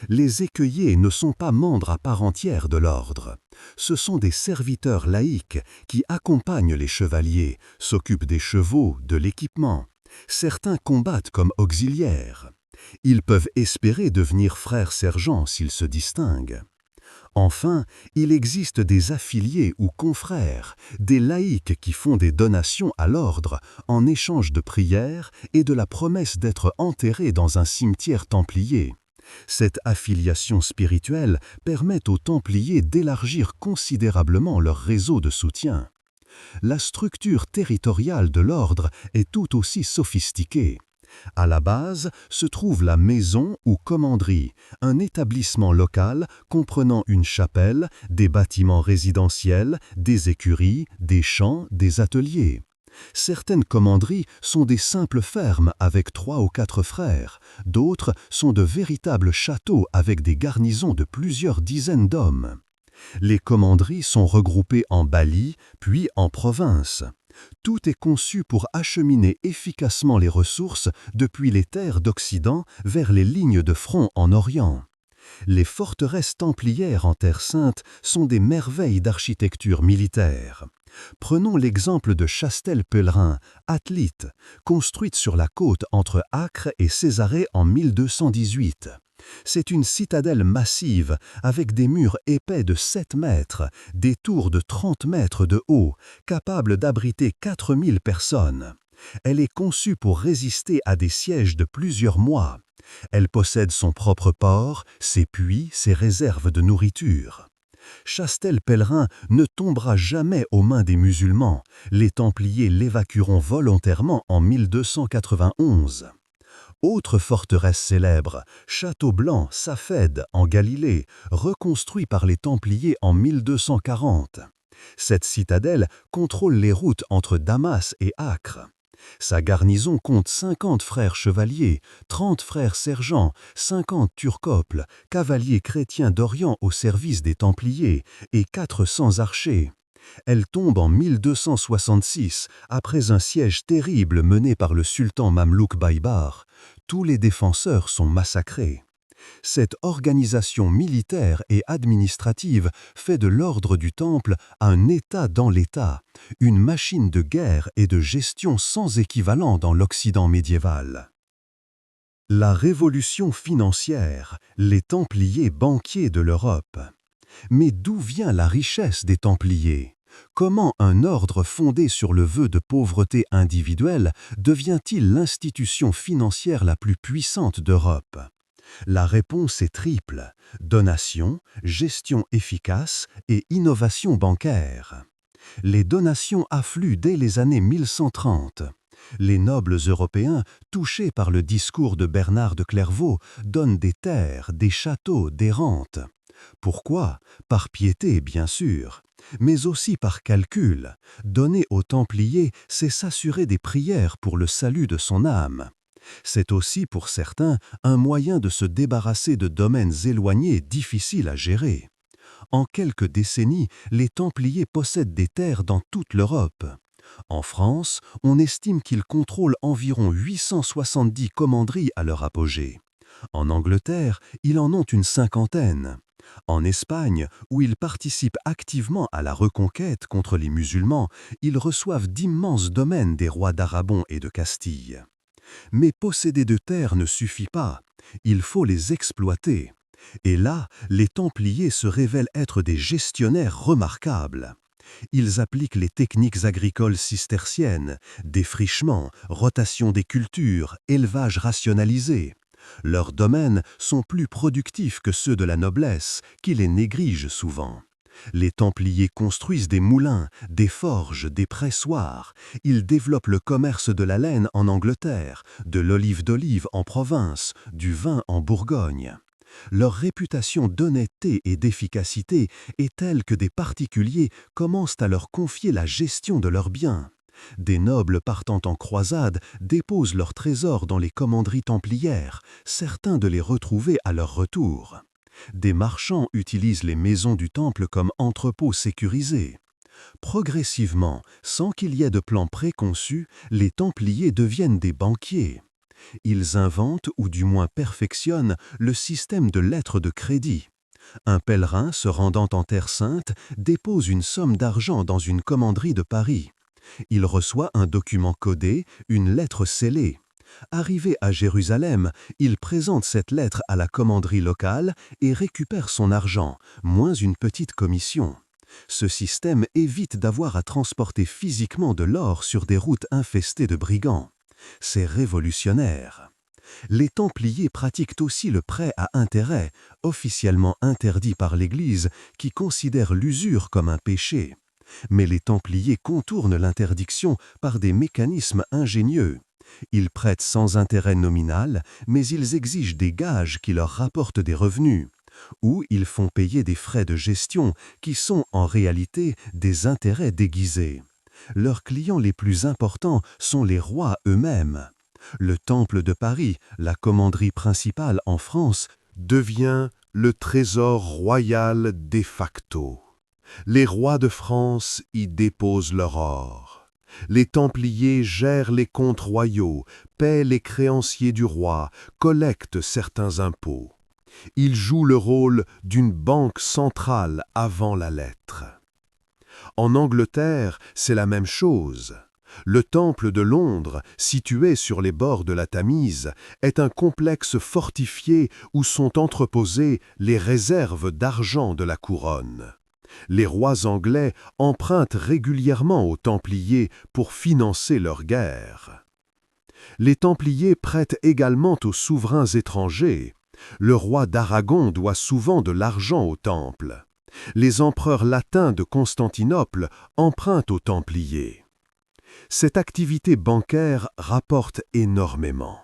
Les écuyers ne sont pas membres à part entière de l'ordre. Ce sont des serviteurs laïcs qui accompagnent les chevaliers, s'occupent des chevaux, de l'équipement. Certains combattent comme auxiliaires. Ils peuvent espérer devenir frères sergents s'ils se distinguent. Enfin, il existe des affiliés ou confrères, des laïcs qui font des donations à l'ordre en échange de prières et de la promesse d'être enterrés dans un cimetière templier. Cette affiliation spirituelle permet aux Templiers d'élargir considérablement leur réseau de soutien. La structure territoriale de l'ordre est tout aussi sophistiquée. À la base se trouve la maison ou commanderie, un établissement local comprenant une chapelle, des bâtiments résidentiels, des écuries, des champs, des ateliers. Certaines commanderies sont des simples fermes avec 3 ou 4 frères, d'autres sont de véritables châteaux avec des garnisons de plusieurs dizaines d'hommes. Les commanderies sont regroupées en baillis, puis en provinces. Tout est conçu pour acheminer efficacement les ressources depuis les terres d'Occident vers les lignes de front en Orient. Les forteresses templières en Terre Sainte sont des merveilles d'architecture militaire. Prenons l'exemple de Chastel-Pèlerin, Athlite, construite sur la côte entre Acre et Césarée en 1218. C'est une citadelle massive avec des murs épais de 7 mètres, des tours de 30 mètres de haut, capables d'abriter 4000 personnes. Elle est conçue pour résister à des sièges de plusieurs mois. Elle possède son propre port, ses puits, ses réserves de nourriture. Chastel-Pèlerin ne tombera jamais aux mains des musulmans. Les Templiers l'évacueront volontairement en 1291. Autre forteresse célèbre, Château-Blanc, Safed, en Galilée, reconstruit par les Templiers en 1240. Cette citadelle contrôle les routes entre Damas et Acre. Sa garnison compte 50 frères chevaliers, 30 frères sergents, 50 turcoples, cavaliers chrétiens d'Orient au service des Templiers et 400 archers. Elle tombe en 1266, après un siège terrible mené par le sultan mamelouk Baïbar. Tous les défenseurs sont massacrés. Cette organisation militaire et administrative fait de l'ordre du Temple un État dans l'État, une machine de guerre et de gestion sans équivalent dans l'Occident médiéval. La révolution financière, les Templiers banquiers de l'Europe. Mais d'où vient la richesse des Templiers ? Comment un ordre fondé sur le vœu de pauvreté individuelle devient-il l'institution financière la plus puissante d'Europe ? La réponse est triple: donation, gestion efficace et innovation bancaire. Les donations affluent dès les années 1130. Les nobles européens, touchés par le discours de Bernard de Clairvaux, donnent des terres, des châteaux, des rentes. Pourquoi? Par piété, bien sûr, mais aussi par calcul. Donner aux Templiers, c'est s'assurer des prières pour le salut de son âme. C'est aussi, pour certains, un moyen de se débarrasser de domaines éloignés difficiles à gérer. En quelques décennies, les Templiers possèdent des terres dans toute l'Europe. En France, on estime qu'ils contrôlent environ 870 commanderies à leur apogée. En Angleterre, ils en ont une cinquantaine. En Espagne, où ils participent activement à la reconquête contre les musulmans, ils reçoivent d'immenses domaines des rois d'Arabon et de Castille. Mais posséder de terres ne suffit pas, il faut les exploiter. Et là, les Templiers se révèlent être des gestionnaires remarquables. Ils appliquent les techniques agricoles cisterciennes, défrichement, rotation des cultures, élevage rationalisé. Leurs domaines sont plus productifs que ceux de la noblesse, qui les néglige souvent. Les Templiers construisent des moulins, des forges, des pressoirs. Ils développent le commerce de la laine en Angleterre, de l'olive d'olive en province, du vin en Bourgogne. Leur réputation d'honnêteté et d'efficacité est telle que des particuliers commencent à leur confier la gestion de leurs biens. Des nobles partant en croisade déposent leurs trésors dans les commanderies templières, certains de les retrouver à leur retour. Des marchands utilisent les maisons du temple comme entrepôts sécurisés. Progressivement, sans qu'il y ait de plan préconçu, les Templiers deviennent des banquiers. Ils inventent, ou du moins perfectionnent, le système de lettres de crédit. Un pèlerin se rendant en Terre Sainte dépose une somme d'argent dans une commanderie de Paris. Il reçoit un document codé, une lettre scellée. Arrivé à Jérusalem, il présente cette lettre à la commanderie locale et récupère son argent, moins une petite commission. Ce système évite d'avoir à transporter physiquement de l'or sur des routes infestées de brigands. C'est révolutionnaire. Les Templiers pratiquent aussi le prêt à intérêt, officiellement interdit par l'Église, qui considère l'usure comme un péché. Mais les Templiers contournent l'interdiction par des mécanismes ingénieux. Ils prêtent sans intérêt nominal, mais ils exigent des gages qui leur rapportent des revenus. Ou ils font payer des frais de gestion qui sont en réalité des intérêts déguisés. Leurs clients les plus importants sont les rois eux-mêmes. Le Temple de Paris, la commanderie principale en France, devient le trésor royal de facto. Les rois de France y déposent leur or. Les Templiers gèrent les comptes royaux, paient les créanciers du roi, collectent certains impôts. Ils jouent le rôle d'une banque centrale avant la lettre. En Angleterre, c'est la même chose. Le Temple de Londres, situé sur les bords de la Tamise, est un complexe fortifié où sont entreposées les réserves d'argent de la couronne. Les rois anglais empruntent régulièrement aux Templiers pour financer leurs guerres. Les Templiers prêtent également aux souverains étrangers. Le roi d'Aragon doit souvent de l'argent au Temple. Les empereurs latins de Constantinople empruntent aux Templiers. Cette activité bancaire rapporte énormément.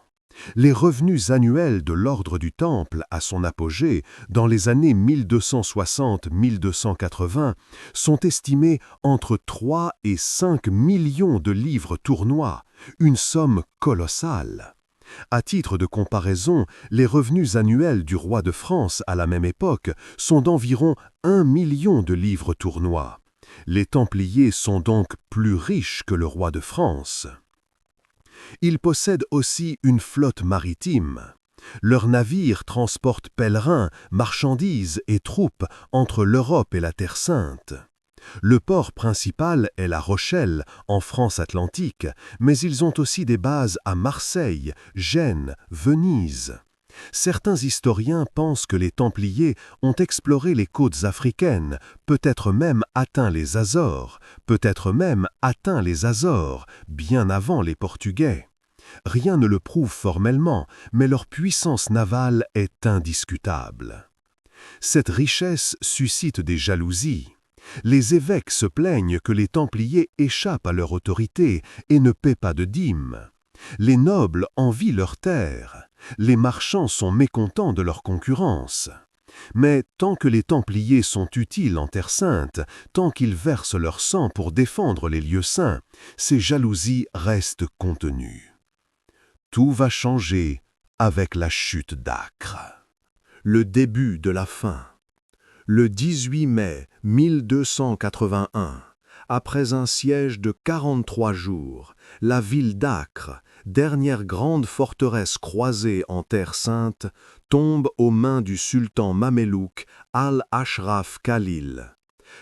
Les revenus annuels de l'ordre du Temple à son apogée, dans les années 1260-1280, sont estimés entre 3 et 5 millions de livres tournois, une somme colossale. À titre de comparaison, les revenus annuels du roi de France à la même époque sont d'environ 1 million de livres tournois. Les Templiers sont donc plus riches que le roi de France. Ils possèdent aussi une flotte maritime. Leurs navires transportent pèlerins, marchandises et troupes entre l'Europe et la Terre Sainte. Le port principal est La Rochelle, en France atlantique, mais ils ont aussi des bases à Marseille, Gênes, Venise. Certains historiens pensent que les Templiers ont exploré les côtes africaines, peut-être même atteint les Azores, bien avant les Portugais. Rien ne le prouve formellement, mais leur puissance navale est indiscutable. Cette richesse suscite des jalousies. Les évêques se plaignent que les Templiers échappent à leur autorité et ne paient pas de dîmes. Les nobles envient leurs terres. Les marchands sont mécontents de leur concurrence. Mais tant que les Templiers sont utiles en Terre Sainte, tant qu'ils versent leur sang pour défendre les lieux saints, ces jalousies restent contenues. Tout va changer avec la chute d'Acre. Le début de la fin. Le 18 mai 1281, après un siège de 43 jours, la ville d'Acre, dernière grande forteresse croisée en Terre Sainte, tombe aux mains du sultan mamelouk Al-Ashraf Khalil.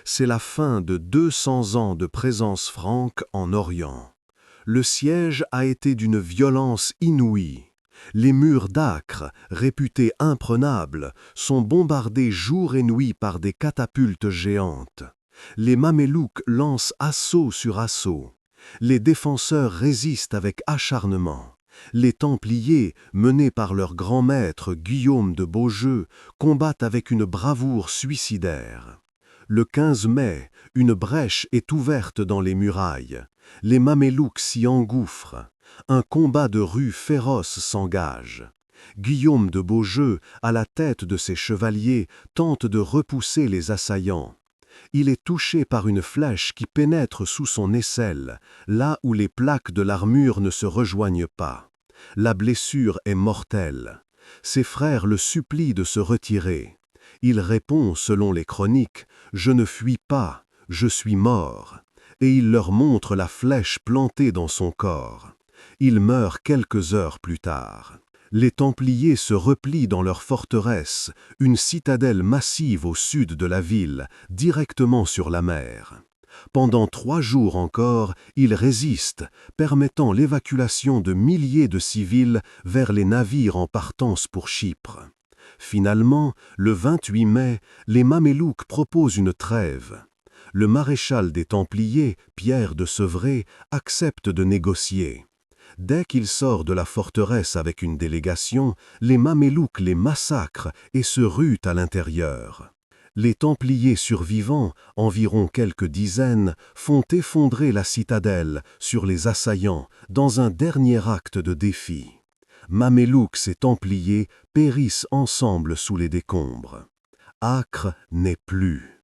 C'est la fin de 200 ans de présence franque en Orient. Le siège a été d'une violence inouïe. Les murs d'Acre, réputés imprenables, sont bombardés jour et nuit par des catapultes géantes. Les Mamelouks lancent assaut sur assaut. Les défenseurs résistent avec acharnement. Les Templiers, menés par leur grand maître Guillaume de Beaujeu, combattent avec une bravoure suicidaire. Le 15 mai, une brèche est ouverte dans les murailles. Les Mamelouks s'y engouffrent. Un combat de rue féroce s'engage. Guillaume de Beaujeu, à la tête de ses chevaliers, tente de repousser les assaillants. Il est touché par une flèche qui pénètre sous son aisselle, là où les plaques de l'armure ne se rejoignent pas. La blessure est mortelle. Ses frères le supplient de se retirer. Il répond, selon les chroniques, « Je ne fuis pas, je suis mort », et il leur montre la flèche plantée dans son corps. Il meurt quelques heures plus tard. Les Templiers se replient dans leur forteresse, une citadelle massive au sud de la ville, directement sur la mer. Pendant 3 jours encore, ils résistent, permettant l'évacuation de milliers de civils vers les navires en partance pour Chypre. Finalement, le 28 mai, les Mamelouks proposent une trêve. Le maréchal des Templiers, Pierre de Sevray, accepte de négocier. Dès qu'il sort de la forteresse avec une délégation, les Mamelouks les massacrent et se ruent à l'intérieur. Les Templiers survivants, environ quelques dizaines, font effondrer la citadelle sur les assaillants dans un dernier acte de défi. Mamelouks et Templiers périssent ensemble sous les décombres. Acre n'est plus.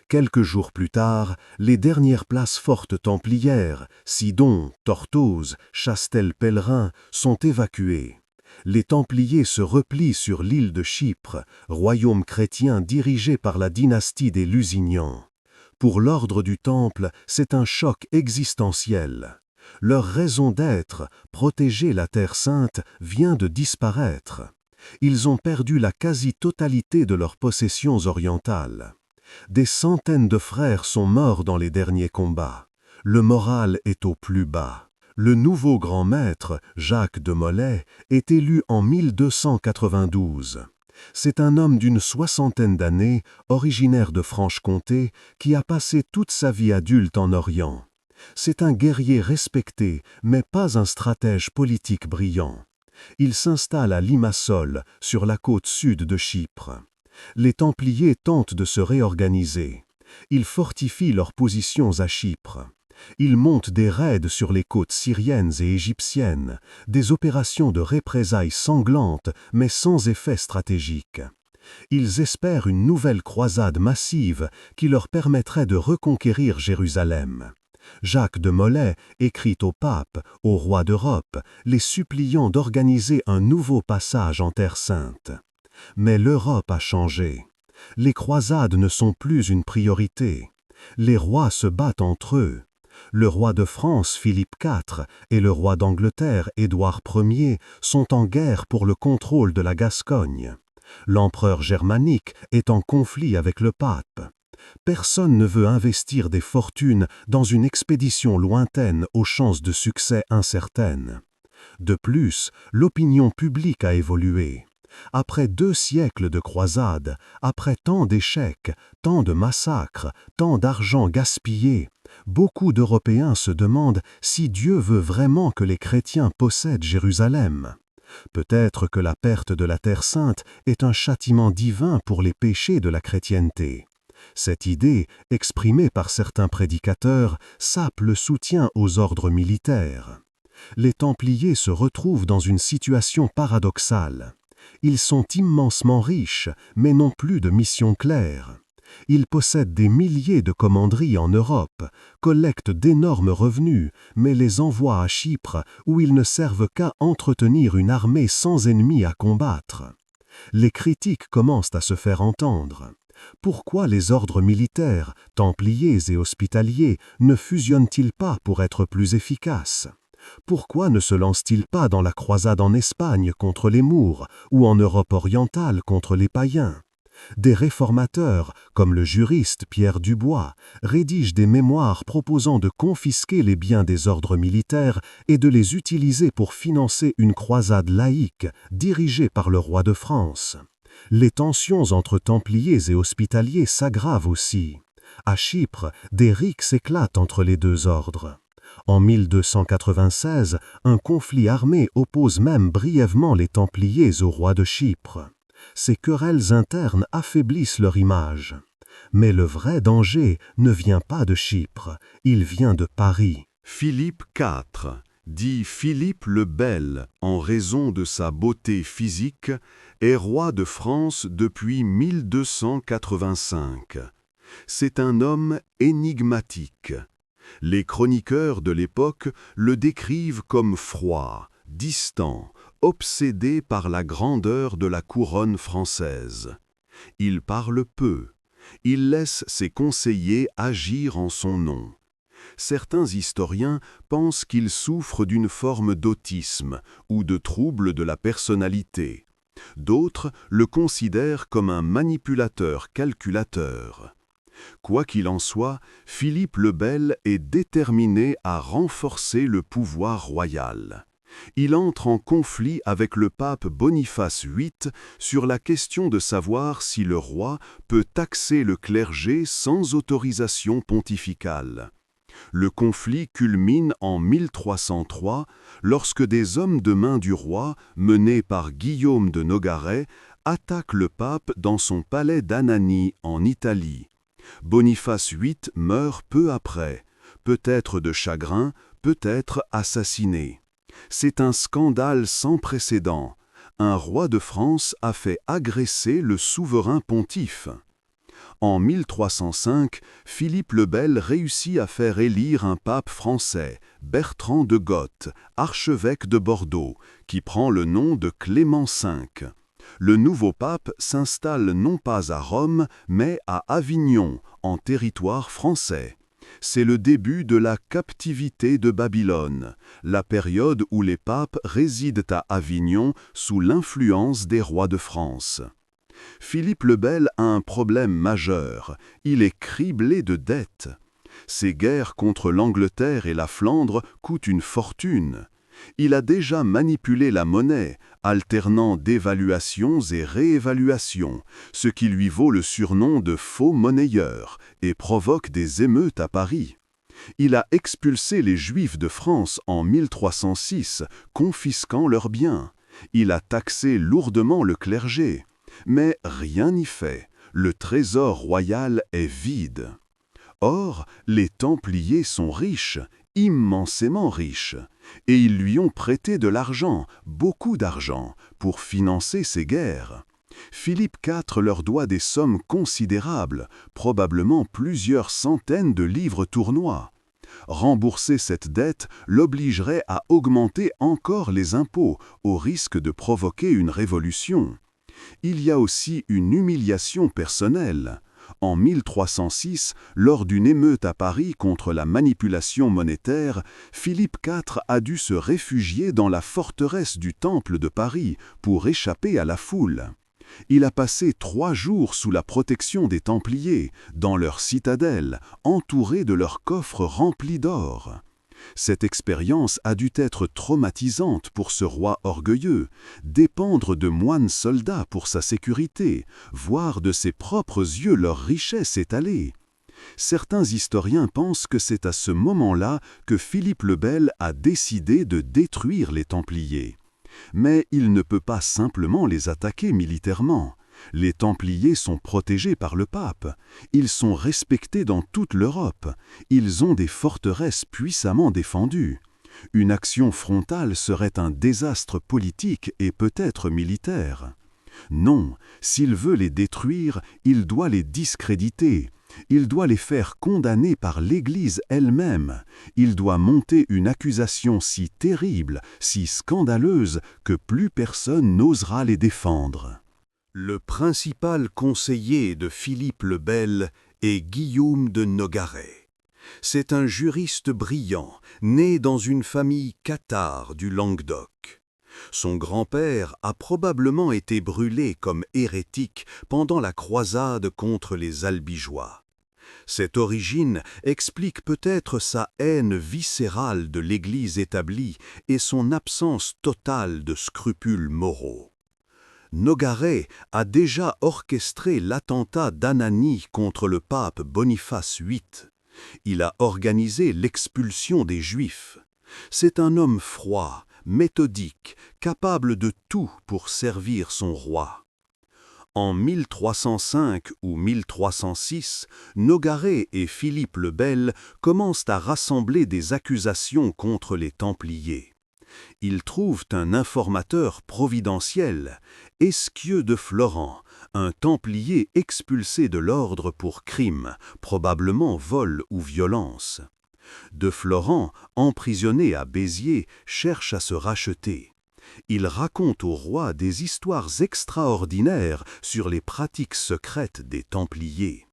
Quelques jours plus tard, les dernières places fortes templières, Sidon, Tortosa, Chastel-Pèlerin, sont évacuées. Les Templiers se replient sur l'île de Chypre, royaume chrétien dirigé par la dynastie des Lusignans. Pour l'ordre du Temple, c'est un choc existentiel. Leur raison d'être, protéger la Terre sainte, vient de disparaître. Ils ont perdu la quasi-totalité de leurs possessions orientales. Des centaines de frères sont morts dans les derniers combats. Le moral est au plus bas. Le nouveau grand maître, Jacques de Molay, est élu en 1292. C'est un homme d'une soixantaine d'années, originaire de Franche-Comté, qui a passé toute sa vie adulte en Orient. C'est un guerrier respecté, mais pas un stratège politique brillant. Il s'installe à Limassol, sur la côte sud de Chypre. Les Templiers tentent de se réorganiser. Ils fortifient leurs positions à Chypre. Ils montent des raids sur les côtes syriennes et égyptiennes, des opérations de représailles sanglantes mais sans effet stratégique. Ils espèrent une nouvelle croisade massive qui leur permettrait de reconquérir Jérusalem. Jacques de Molay écrit au pape, au roi d'Europe, les suppliant d'organiser un nouveau passage en Terre sainte. Mais l'Europe a changé. Les croisades ne sont plus une priorité. Les rois se battent entre eux. Le roi de France, Philippe IV, et le roi d'Angleterre, Édouard Ier, sont en guerre pour le contrôle de la Gascogne. L'empereur germanique est en conflit avec le pape. Personne ne veut investir des fortunes dans une expédition lointaine aux chances de succès incertaines. De plus, l'opinion publique a évolué. Après 2 siècles de croisades, après tant d'échecs, tant de massacres, tant d'argent gaspillé, beaucoup d'Européens se demandent si Dieu veut vraiment que les chrétiens possèdent Jérusalem. Peut-être que la perte de la Terre sainte est un châtiment divin pour les péchés de la chrétienté. Cette idée, exprimée par certains prédicateurs, sape le soutien aux ordres militaires. Les Templiers se retrouvent dans une situation paradoxale. Ils sont immensement riches, mais n'ont plus de mission claire. Ils possèdent des milliers de commanderies en Europe, collectent d'énormes revenus, mais les envoient à Chypre, où ils ne servent qu'à entretenir une armée sans ennemis à combattre. Les critiques commencent à se faire entendre. Pourquoi les ordres militaires, templiers et hospitaliers, ne fusionnent-ils pas pour être plus efficaces ? Pourquoi ne se lancent-ils pas dans la croisade en Espagne contre les Moors ou en Europe orientale contre les païens ? Des réformateurs, comme le juriste Pierre Dubois, rédigent des mémoires proposant de confisquer les biens des ordres militaires et de les utiliser pour financer une croisade laïque dirigée par le roi de France. Les tensions entre Templiers et Hospitaliers s'aggravent aussi. À Chypre, des rixes éclatent entre les 2 ordres. En 1296, un conflit armé oppose même brièvement les Templiers au roi de Chypre. Ces querelles internes affaiblissent leur image. Mais le vrai danger ne vient pas de Chypre, il vient de Paris. Philippe IV, dit Philippe le Bel en raison de sa beauté physique, est roi de France depuis 1285. C'est un homme énigmatique. Les chroniqueurs de l'époque le décrivent comme froid, distant, obsédé par la grandeur de la couronne française. Il parle peu. Il laisse ses conseillers agir en son nom. Certains historiens pensent qu'il souffre d'une forme d'autisme ou de trouble de la personnalité. D'autres le considèrent comme un manipulateur calculateur. Quoi qu'il en soit, Philippe le Bel est déterminé à renforcer le pouvoir royal. Il entre en conflit avec le pape Boniface VIII sur la question de savoir si le roi peut taxer le clergé sans autorisation pontificale. Le conflit culmine en 1303, lorsque des hommes de main du roi, menés par Guillaume de Nogaret, attaquent le pape dans son palais d'Anagni, en Italie. Boniface VIII meurt peu après, peut-être de chagrin, peut-être assassiné. C'est un scandale sans précédent. Un roi de France a fait agresser le souverain pontife. En 1305, Philippe le Bel réussit à faire élire un pape français, Bertrand de Goth, archevêque de Bordeaux, qui prend le nom de Clément V. Le nouveau pape s'installe non pas à Rome, mais à Avignon, en territoire français. C'est le début de la captivité de Babylone, la période où les papes résident à Avignon sous l'influence des rois de France. Philippe le Bel a un problème majeur, il est criblé de dettes. Ses guerres contre l'Angleterre et la Flandre coûtent une fortune. Il a déjà manipulé la monnaie, alternant dévaluations et réévaluations, ce qui lui vaut le surnom de faux monnayeur et provoque des émeutes à Paris. Il a expulsé les Juifs de France en 1306, confisquant leurs biens. Il a taxé lourdement le clergé. Mais rien n'y fait, le trésor royal est vide. Or, les Templiers sont riches, immensément riches, et ils lui ont prêté de l'argent, beaucoup d'argent, pour financer ces guerres. Philippe IV leur doit des sommes considérables, probablement plusieurs centaines de livres tournois. Rembourser cette dette l'obligerait à augmenter encore les impôts, au risque de provoquer une révolution. Il y a aussi une humiliation personnelle. En 1306, lors d'une émeute à Paris contre la manipulation monétaire, Philippe IV a dû se réfugier dans la forteresse du Temple de Paris pour échapper à la foule. Il a passé 3 jours sous la protection des Templiers, dans leur citadelle, entouré de leurs coffres remplis d'or. Cette expérience a dû être traumatisante pour ce roi orgueilleux, dépendre de moines soldats pour sa sécurité, voir de ses propres yeux leur richesse étalée. Certains historiens pensent que c'est à ce moment-là que Philippe le Bel a décidé de détruire les Templiers. Mais il ne peut pas simplement les attaquer militairement. Les Templiers sont protégés par le pape. Ils sont respectés dans toute l'Europe. Ils ont des forteresses puissamment défendues. Une action frontale serait un désastre politique et peut-être militaire. Non, s'il veut les détruire, il doit les discréditer. Il doit les faire condamner par l'Église elle-même. Il doit monter une accusation si terrible, si scandaleuse, que plus personne n'osera les défendre. Le principal conseiller de Philippe le Bel est Guillaume de Nogaret. C'est un juriste brillant, né dans une famille cathare du Languedoc. Son grand-père a probablement été brûlé comme hérétique pendant la croisade contre les Albigeois. Cette origine explique peut-être sa haine viscérale de l'Église établie et son absence totale de scrupules moraux. Nogaret a déjà orchestré l'attentat d'Ananie contre le pape Boniface VIII. Il a organisé l'expulsion des Juifs. C'est un homme froid, méthodique, capable de tout pour servir son roi. En 1305 ou 1306, Nogaret et Philippe le Bel commencent à rassembler des accusations contre les Templiers. Ils trouvent un informateur providentiel, Esquieu de Florent, un Templier expulsé de l'ordre pour crime, probablement vol ou violence. De Florent, emprisonné à Béziers, cherche à se racheter. Il raconte au roi des histoires extraordinaires sur les pratiques secrètes des Templiers.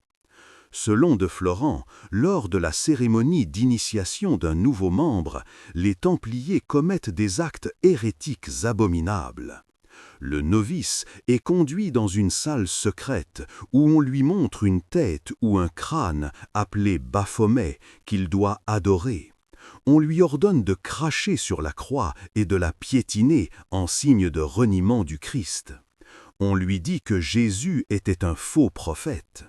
Selon de Florent, lors de la cérémonie d'initiation d'un nouveau membre, les Templiers commettent des actes hérétiques abominables. Le novice est conduit dans une salle secrète où on lui montre une tête ou un crâne appelé Baphomet qu'il doit adorer. On lui ordonne de cracher sur la croix et de la piétiner en signe de reniement du Christ. On lui dit que Jésus était un faux prophète.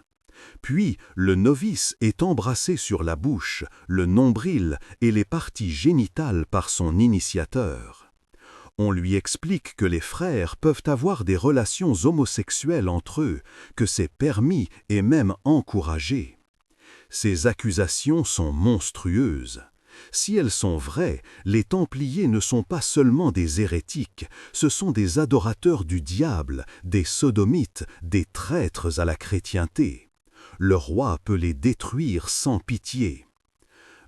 Puis, le novice est embrassé sur la bouche, le nombril et les parties génitales par son initiateur. On lui explique que les frères peuvent avoir des relations homosexuelles entre eux, que c'est permis et même encouragé. Ces accusations sont monstrueuses. Si elles sont vraies, les Templiers ne sont pas seulement des hérétiques, ce sont des adorateurs du diable, des sodomites, des traîtres à la chrétienté. Le roi peut les détruire sans pitié.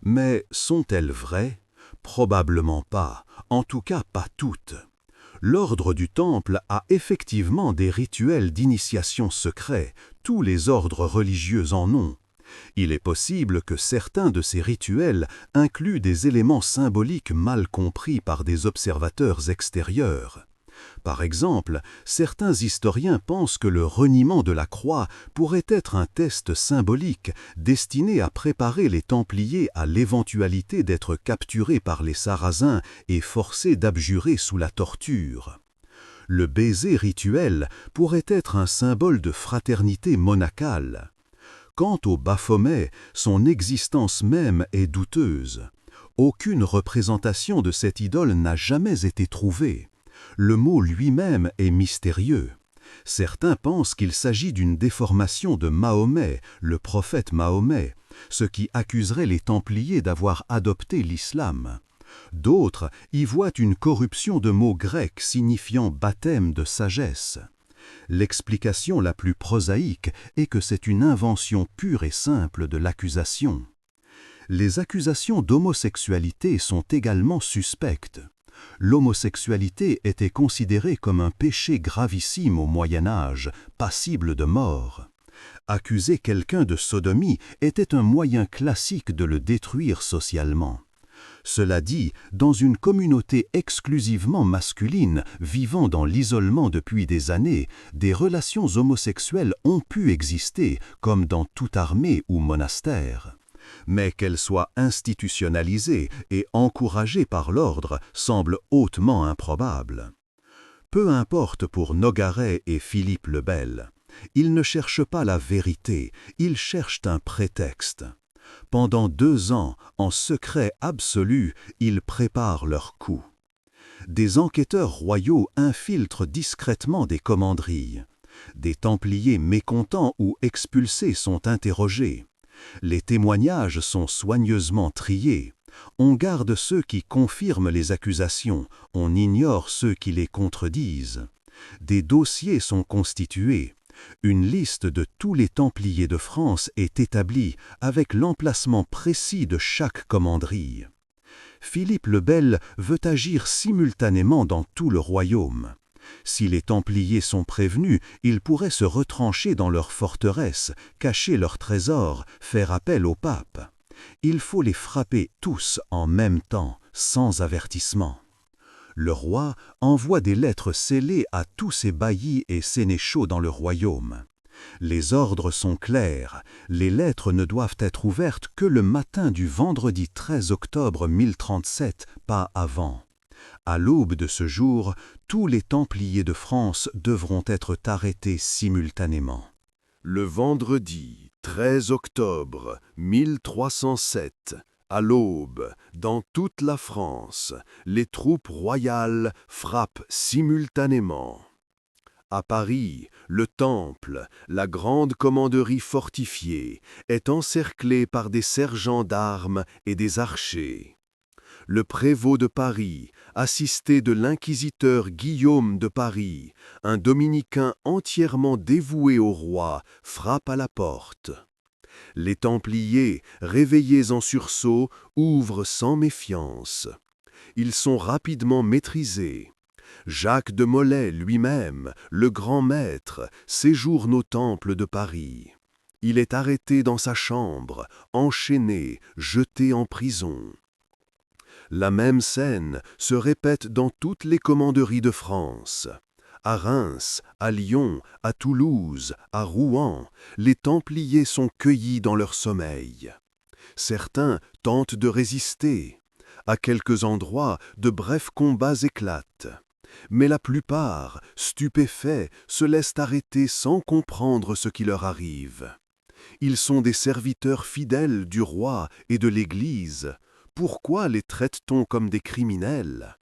Mais sont-elles vraies? Probablement pas, en tout cas pas toutes. L'ordre du Temple a effectivement des rituels d'initiation secrets, tous les ordres religieux en ont. Il est possible que certains de ces rituels incluent des éléments symboliques mal compris par des observateurs extérieurs. Par exemple, certains historiens pensent que le reniement de la croix pourrait être un test symbolique destiné à préparer les Templiers à l'éventualité d'être capturés par les Sarrasins et forcés d'abjurer sous la torture. Le baiser rituel pourrait être un symbole de fraternité monacale. Quant au Baphomet, son existence même est douteuse. Aucune représentation de cette idole n'a jamais été trouvée. Le mot lui-même est mystérieux. Certains pensent qu'il s'agit d'une déformation de Mahomet, le prophète Mahomet, ce qui accuserait les Templiers d'avoir adopté l'islam. D'autres y voient une corruption de mots grecs signifiant baptême de sagesse. L'explication la plus prosaïque est que c'est une invention pure et simple de l'accusation. Les accusations d'homosexualité sont également suspectes. L'homosexualité était considérée comme un péché gravissime au Moyen Âge, passible de mort. Accuser quelqu'un de sodomie était un moyen classique de le détruire socialement. Cela dit, dans une communauté exclusivement masculine, vivant dans l'isolement depuis des années, des relations homosexuelles ont pu exister, comme dans toute armée ou monastère. Mais qu'elles soient institutionnalisées et encouragées par l'ordre semble hautement improbable. Peu importe pour Nogaret et Philippe le Bel. Ils ne cherchent pas la vérité, ils cherchent un prétexte. Pendant 2 ans, en secret absolu, ils préparent leur coup. Des enquêteurs royaux infiltrent discrètement des commanderies. Des Templiers mécontents ou expulsés sont interrogés. Les témoignages sont soigneusement triés. On garde ceux qui confirment les accusations, on ignore ceux qui les contredisent. Des dossiers sont constitués. Une liste de tous les Templiers de France est établie avec l'emplacement précis de chaque commanderie. Philippe le Bel veut agir simultanément dans tout le royaume. Si les Templiers sont prévenus, ils pourraient se retrancher dans leur forteresse, cacher leurs trésors, faire appel au pape. Il faut les frapper tous en même temps, sans avertissement. Le roi envoie des lettres scellées à tous ses baillis et sénéchaux dans le royaume. Les ordres sont clairs, les lettres ne doivent être ouvertes que le matin du vendredi 13 octobre 1037, pas avant. À l'aube de ce jour, tous les Templiers de France devront être arrêtés simultanément. Le vendredi 13 octobre 1307, à l'aube, dans toute la France, les troupes royales frappent simultanément. À Paris, le Temple, la grande commanderie fortifiée, est encerclée par des sergents d'armes et des archers. Le prévôt de Paris, assisté de l'inquisiteur Guillaume de Paris, un dominicain entièrement dévoué au roi, frappe à la porte. Les Templiers, réveillés en sursaut, ouvrent sans méfiance. Ils sont rapidement maîtrisés. Jacques de Molay lui-même, le grand maître, séjourne au Temple de Paris. Il est arrêté dans sa chambre, enchaîné, jeté en prison. La même scène se répète dans toutes les commanderies de France. À Reims, à Lyon, à Toulouse, à Rouen, les Templiers sont cueillis dans leur sommeil. Certains tentent de résister. À quelques endroits, de brefs combats éclatent. Mais la plupart, stupéfaits, se laissent arrêter sans comprendre ce qui leur arrive. Ils sont des serviteurs fidèles du roi et de l'Église. Pourquoi les traite-t-on comme des criminels?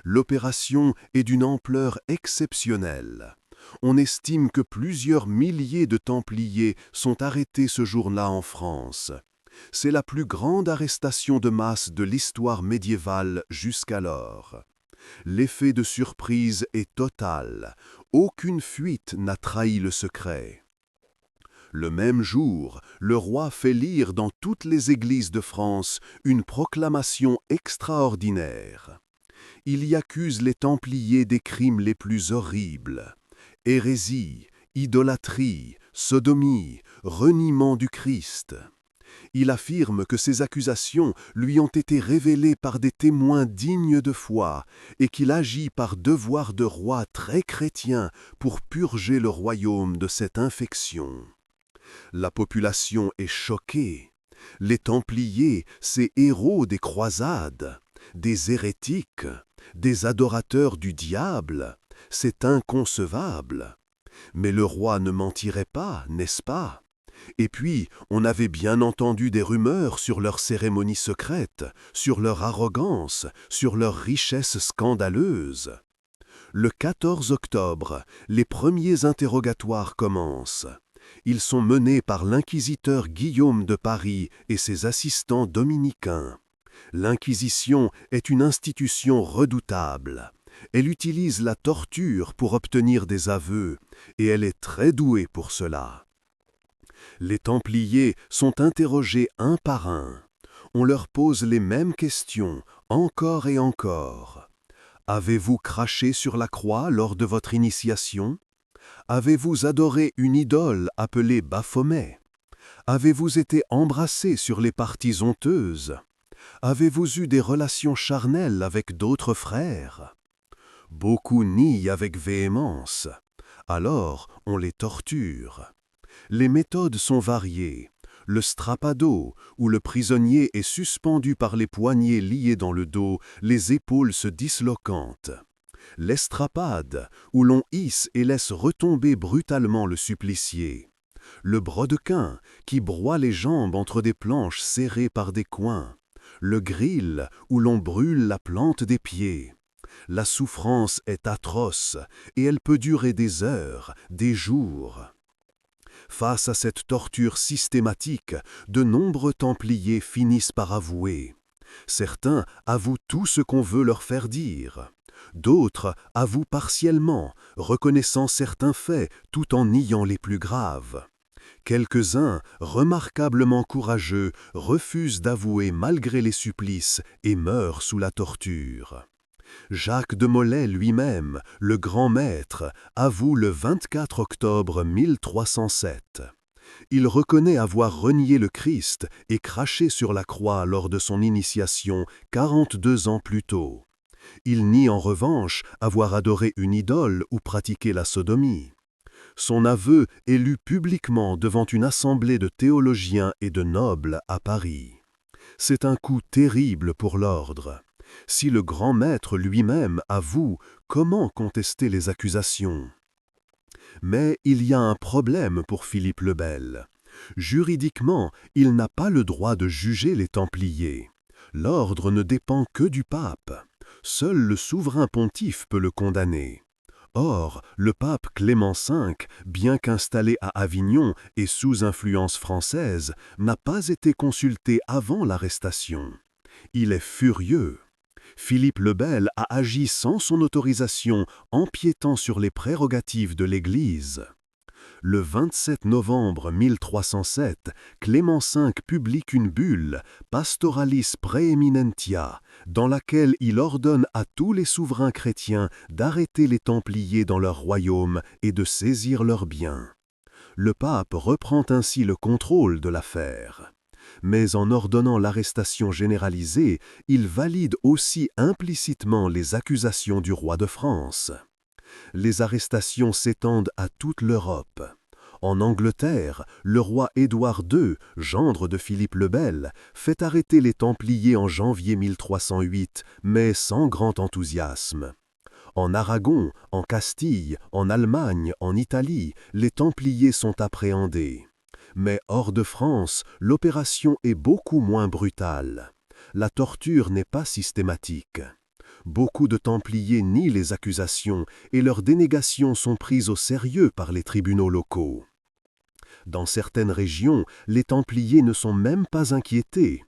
L'opération est d'une ampleur exceptionnelle. On estime que plusieurs milliers de Templiers sont arrêtés ce jour-là en France. C'est la plus grande arrestation de masse de l'histoire médiévale jusqu'alors. L'effet de surprise est total. Aucune fuite n'a trahi le secret. Le même jour, le roi fait lire dans toutes les églises de France une proclamation extraordinaire. il y accuse les Templiers des crimes les plus horribles: hérésie, idolâtrie, sodomie, reniement du Christ. Il affirme que ces accusations lui ont été révélées par des témoins dignes de foi et qu'il agit par devoir de roi très chrétien pour purger le royaume de cette infection. La population est choquée. Les Templiers, ces héros des croisades, des hérétiques, des adorateurs du diable, c'est inconcevable. Mais le roi ne mentirait pas, n'est-ce pas? Et puis, on avait bien entendu des rumeurs sur leurs cérémonies secrètes, sur leur arrogance, sur leur richesse scandaleuse. Le 14 octobre, les premiers interrogatoires commencent. Ils sont menés par l'inquisiteur Guillaume de Paris et ses assistants dominicains. L'Inquisition est une institution redoutable. Elle utilise la torture pour obtenir des aveux, et elle est très douée pour cela. Les Templiers sont interrogés un par un. On leur pose les mêmes questions, encore et encore. Avez-vous craché sur la croix lors de votre initiation? Avez-vous adoré une idole appelée Baphomet? Avez-vous été embrassé sur les parties honteuses? Avez-vous eu des relations charnelles avec d'autres frères? Beaucoup nient avec véhémence. Alors, on les torture. Les méthodes sont variées. Le strappado, où le prisonnier est suspendu par les poignets liés dans le dos, les épaules se disloquantes. L'estrapade, où l'on hisse et laisse retomber brutalement le supplicié. Le brodequin, qui broie les jambes entre des planches serrées par des coins. Le grill, où l'on brûle la plante des pieds. La souffrance est atroce, et elle peut durer des heures, des jours. Face à cette torture systématique, de nombreux Templiers finissent par avouer. Certains avouent tout ce qu'on veut leur faire dire. D'autres avouent partiellement, reconnaissant certains faits tout en niant les plus graves. Quelques-uns, remarquablement courageux, refusent d'avouer malgré les supplices et meurent sous la torture. Jacques de Molay lui-même, le grand maître, avoue le 24 octobre 1307. Il reconnaît avoir renié le Christ et craché sur la croix lors de son initiation 42 ans plus tôt. Il nie en revanche avoir adoré une idole ou pratiqué la sodomie. Son aveu est lu publiquement devant une assemblée de théologiens et de nobles à Paris. C'est un coup terrible pour l'ordre. Si le grand maître lui-même avoue, comment contester les accusations? Mais il y a un problème pour Philippe le Bel. Juridiquement, il n'a pas le droit de juger les Templiers. L'ordre ne dépend que du pape. Seul le souverain pontife peut le condamner. Or, le pape Clément V, bien qu'installé à Avignon et sous influence française, n'a pas été consulté avant l'arrestation. Il est furieux. Philippe le Bel a agi sans son autorisation, empiétant sur les prérogatives de l'Église. Le 27 novembre 1307, Clément V publie une bulle, Pastoralis Praeminentia, dans laquelle il ordonne à tous les souverains chrétiens d'arrêter les Templiers dans leur royaume et de saisir leurs biens. Le pape reprend ainsi le contrôle de l'affaire. Mais en ordonnant l'arrestation généralisée, il valide aussi implicitement les accusations du roi de France. Les arrestations s'étendent à toute l'Europe. En Angleterre, le roi Édouard II, gendre de Philippe le Bel, fait arrêter les Templiers en janvier 1308, mais sans grand enthousiasme. En Aragon, en Castille, en Allemagne, en Italie, les Templiers sont appréhendés. Mais hors de France, l'opération est beaucoup moins brutale. La torture n'est pas systématique. Beaucoup de Templiers nient les accusations et leurs dénégations sont prises au sérieux par les tribunaux locaux. Dans certaines régions, les Templiers ne sont même pas inquiétés.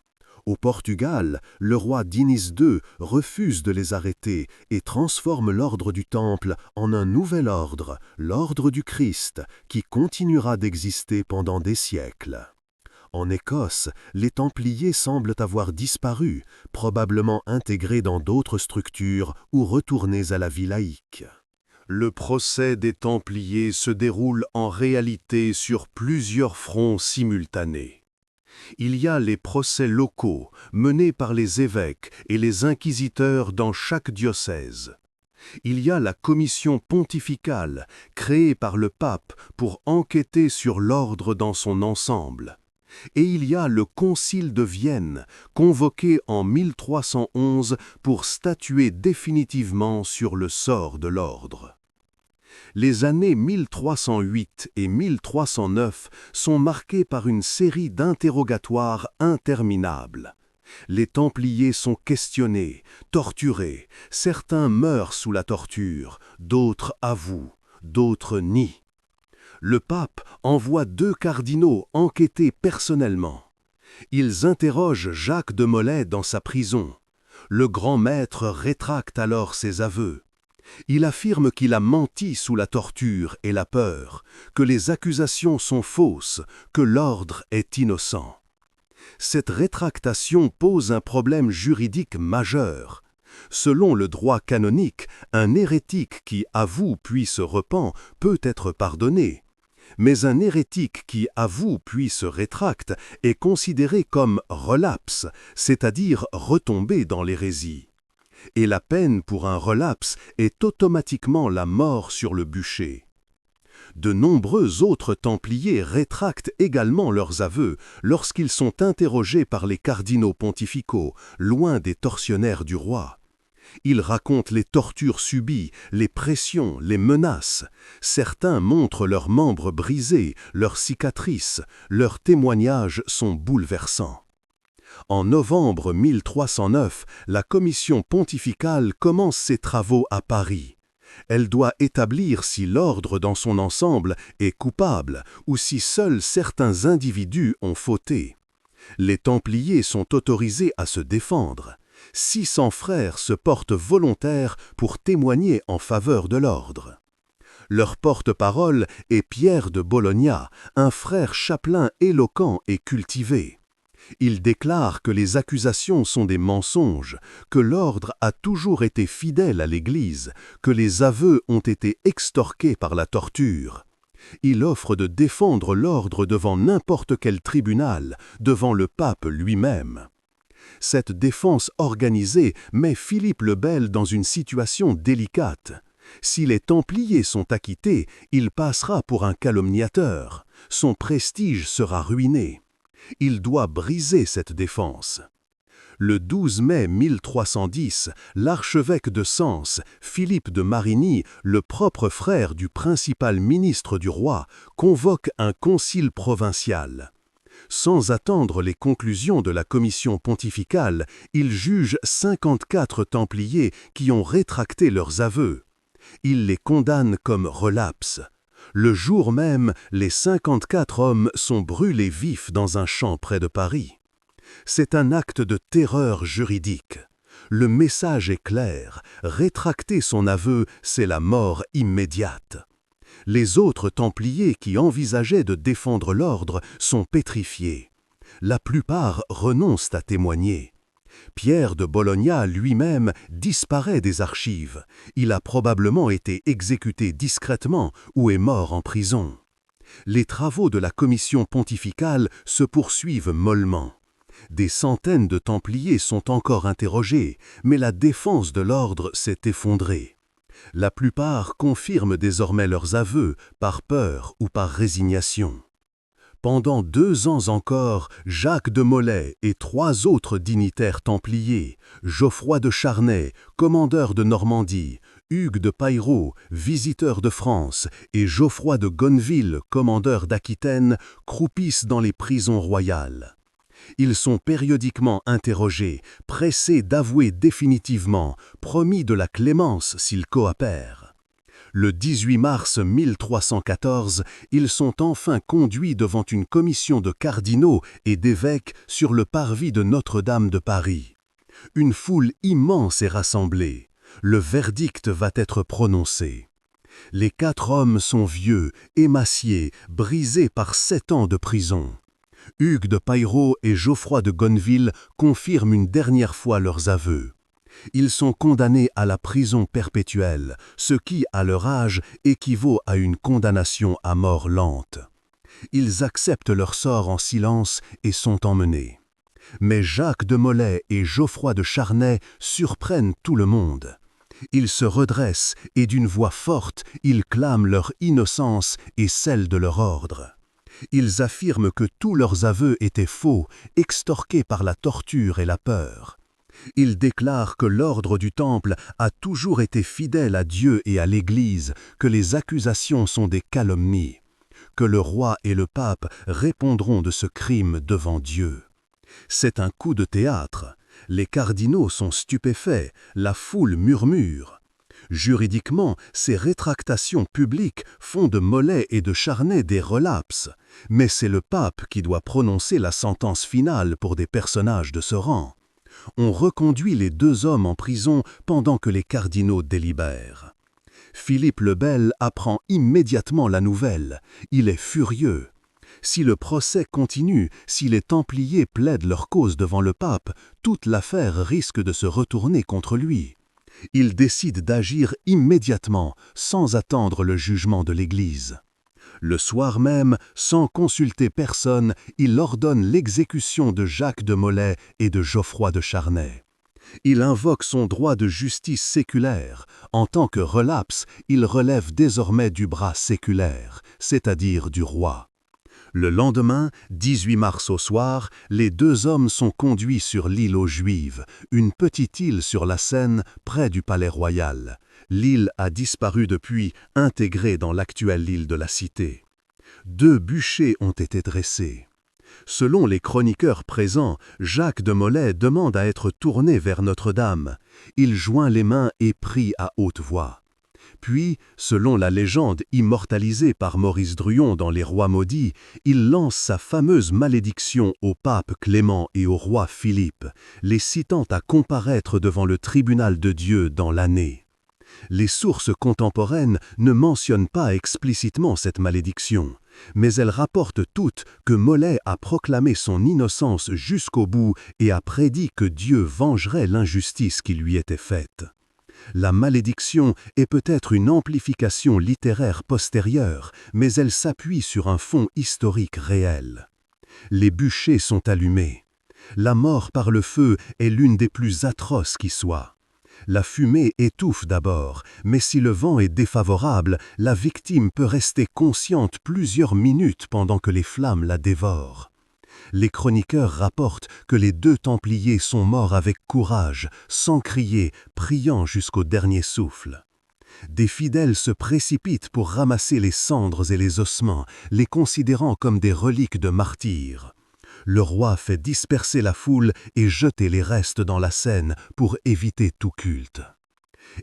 Au Portugal, le roi Dinis II refuse de les arrêter et transforme l'ordre du Temple en un nouvel ordre, l'ordre du Christ, qui continuera d'exister pendant des siècles. En Écosse, les Templiers semblent avoir disparu, probablement intégrés dans d'autres structures ou retournés à la vie laïque. Le procès des Templiers se déroule en réalité sur plusieurs fronts simultanés. Il y a les procès locaux menés par les évêques et les inquisiteurs dans chaque diocèse. Il y a la commission pontificale créée par le pape pour enquêter sur l'ordre dans son ensemble. Et il y a le Concile de Vienne, convoqué en 1311 pour statuer définitivement sur le sort de l'ordre. Les années 1308 et 1309 sont marquées par une série d'interrogatoires interminables. Les Templiers sont questionnés, torturés, certains meurent sous la torture, d'autres avouent, d'autres nient. Le pape envoie 2 cardinaux enquêter personnellement. Ils interrogent Jacques de Molay dans sa prison. Le grand maître rétracte alors ses aveux. Il affirme qu'il a menti sous la torture et la peur, que les accusations sont fausses, que l'ordre est innocent. Cette rétractation pose un problème juridique majeur. Selon le droit canonique, un hérétique qui avoue puis se repent peut être pardonné. Mais un hérétique qui avoue puis se rétracte est considéré comme relapse, c'est-à-dire retomber dans l'hérésie. Et la peine pour un relapse est automatiquement la mort sur le bûcher. De nombreux autres Templiers rétractent également leurs aveux lorsqu'ils sont interrogés par les cardinaux pontificaux, loin des tortionnaires du roi. Ils racontent les tortures subies, les pressions, les menaces. Certains montrent leurs membres brisés, leurs cicatrices. Leurs témoignages sont bouleversants. En novembre 1309, la commission pontificale commence ses travaux à Paris. Elle doit établir si l'ordre dans son ensemble est coupable ou si seuls certains individus ont fauté. Les Templiers sont autorisés à se défendre. 600 frères se portent volontaires pour témoigner en faveur de l'ordre. Leur porte-parole est Pierre de Bologna, un frère chapelain éloquent et cultivé. Il déclare que les accusations sont des mensonges, que l'ordre a toujours été fidèle à l'Église, que les aveux ont été extorqués par la torture. Il offre de défendre l'ordre devant n'importe quel tribunal, devant le pape lui-même. Cette défense organisée met Philippe le Bel dans une situation délicate. Si les Templiers sont acquittés, il passera pour un calomniateur. Son prestige sera ruiné. Il doit briser cette défense. Le 12 mai 1310, l'archevêque de Sens, Philippe de Marigny, le propre frère du principal ministre du roi, convoque un concile provincial. Sans attendre les conclusions de la commission pontificale, il juge 54 Templiers qui ont rétracté leurs aveux. Il les condamne comme relapses. Le jour même, les 54 hommes sont brûlés vifs dans un champ près de Paris. C'est un acte de terreur juridique. Le message est clair, rétracter son aveu, c'est la mort immédiate. Les autres Templiers qui envisageaient de défendre l'ordre sont pétrifiés. La plupart renoncent à témoigner. Pierre de Bologna lui-même disparaît des archives. Il a probablement été exécuté discrètement ou est mort en prison. Les travaux de la commission pontificale se poursuivent mollement. Des centaines de Templiers sont encore interrogés, mais la défense de l'ordre s'est effondrée. La plupart confirment désormais leurs aveux par peur ou par résignation. Pendant 2 ans encore, Jacques de Molay et 3 autres dignitaires templiers, Geoffroy de Charnay, commandeur de Normandie, Hugues de Paillereau, visiteur de France, et Geoffroy de Gonneville, commandeur d'Aquitaine, croupissent dans les prisons royales. Ils sont périodiquement interrogés, pressés d'avouer définitivement, promis de la clémence s'ils coopèrent. Le 18 mars 1314, ils sont enfin conduits devant une commission de cardinaux et d'évêques sur le parvis de Notre-Dame de Paris. Une foule immense est rassemblée. Le verdict va être prononcé. Les 4 hommes sont vieux, émaciés, brisés par 7 ans de prison. Hugues de Payrault et Geoffroy de Gonneville confirment une dernière fois leurs aveux. Ils sont condamnés à la prison perpétuelle, ce qui, à leur âge, équivaut à une condamnation à mort lente. Ils acceptent leur sort en silence et sont emmenés. Mais Jacques de Molay et Geoffroy de Charnay surprennent tout le monde. Ils se redressent et d'une voix forte, ils clament leur innocence et celle de leur ordre. Ils affirment que tous leurs aveux étaient faux, extorqués par la torture et la peur. Ils déclarent que l'ordre du Temple a toujours été fidèle à Dieu et à l'Église, que les accusations sont des calomnies, que le roi et le pape répondront de ce crime devant Dieu. C'est un coup de théâtre. Les cardinaux sont stupéfaits, la foule murmure. Juridiquement, ces rétractations publiques font de Molay et de Charnay des relapses, mais c'est le pape qui doit prononcer la sentence finale pour des personnages de ce rang. On reconduit les deux hommes en prison pendant que les cardinaux délibèrent. Philippe le Bel apprend immédiatement la nouvelle. Il est furieux. Si le procès continue, si les Templiers plaident leur cause devant le pape, toute l'affaire risque de se retourner contre lui. Il décide d'agir immédiatement, sans attendre le jugement de l'Église. Le soir même, sans consulter personne, il ordonne l'exécution de Jacques de Molay et de Geoffroy de Charnay. Il invoque son droit de justice séculaire. En tant que relapse, il relève désormais du bras séculaire, c'est-à-dire du roi. Le lendemain, 18 mars au soir, les deux hommes sont conduits sur l'île aux Juives, une petite île sur la Seine près du Palais Royal. L'île a disparu depuis, intégrée dans l'actuelle île de la Cité. 2 bûchers ont été dressés. Selon les chroniqueurs présents, Jacques de Molay demande à être tourné vers Notre-Dame. Il joint les mains et prie à haute voix. Puis, selon la légende immortalisée par Maurice Druon dans Les Rois maudits, il lance sa fameuse malédiction au pape Clément et au roi Philippe, les citant à comparaître devant le tribunal de Dieu dans l'année. Les sources contemporaines ne mentionnent pas explicitement cette malédiction, mais elles rapportent toutes que Molay a proclamé son innocence jusqu'au bout et a prédit que Dieu vengerait l'injustice qui lui était faite. La malédiction est peut-être une amplification littéraire postérieure, mais elle s'appuie sur un fond historique réel. Les bûchers sont allumés. La mort par le feu est l'une des plus atroces qui soit. La fumée étouffe d'abord, mais si le vent est défavorable, la victime peut rester consciente plusieurs minutes pendant que les flammes la dévorent. Les chroniqueurs rapportent que les 2 Templiers sont morts avec courage, sans crier, priant jusqu'au dernier souffle. Des fidèles se précipitent pour ramasser les cendres et les ossements, les considérant comme des reliques de martyrs. Le roi fait disperser la foule et jeter les restes dans la Seine pour éviter tout culte.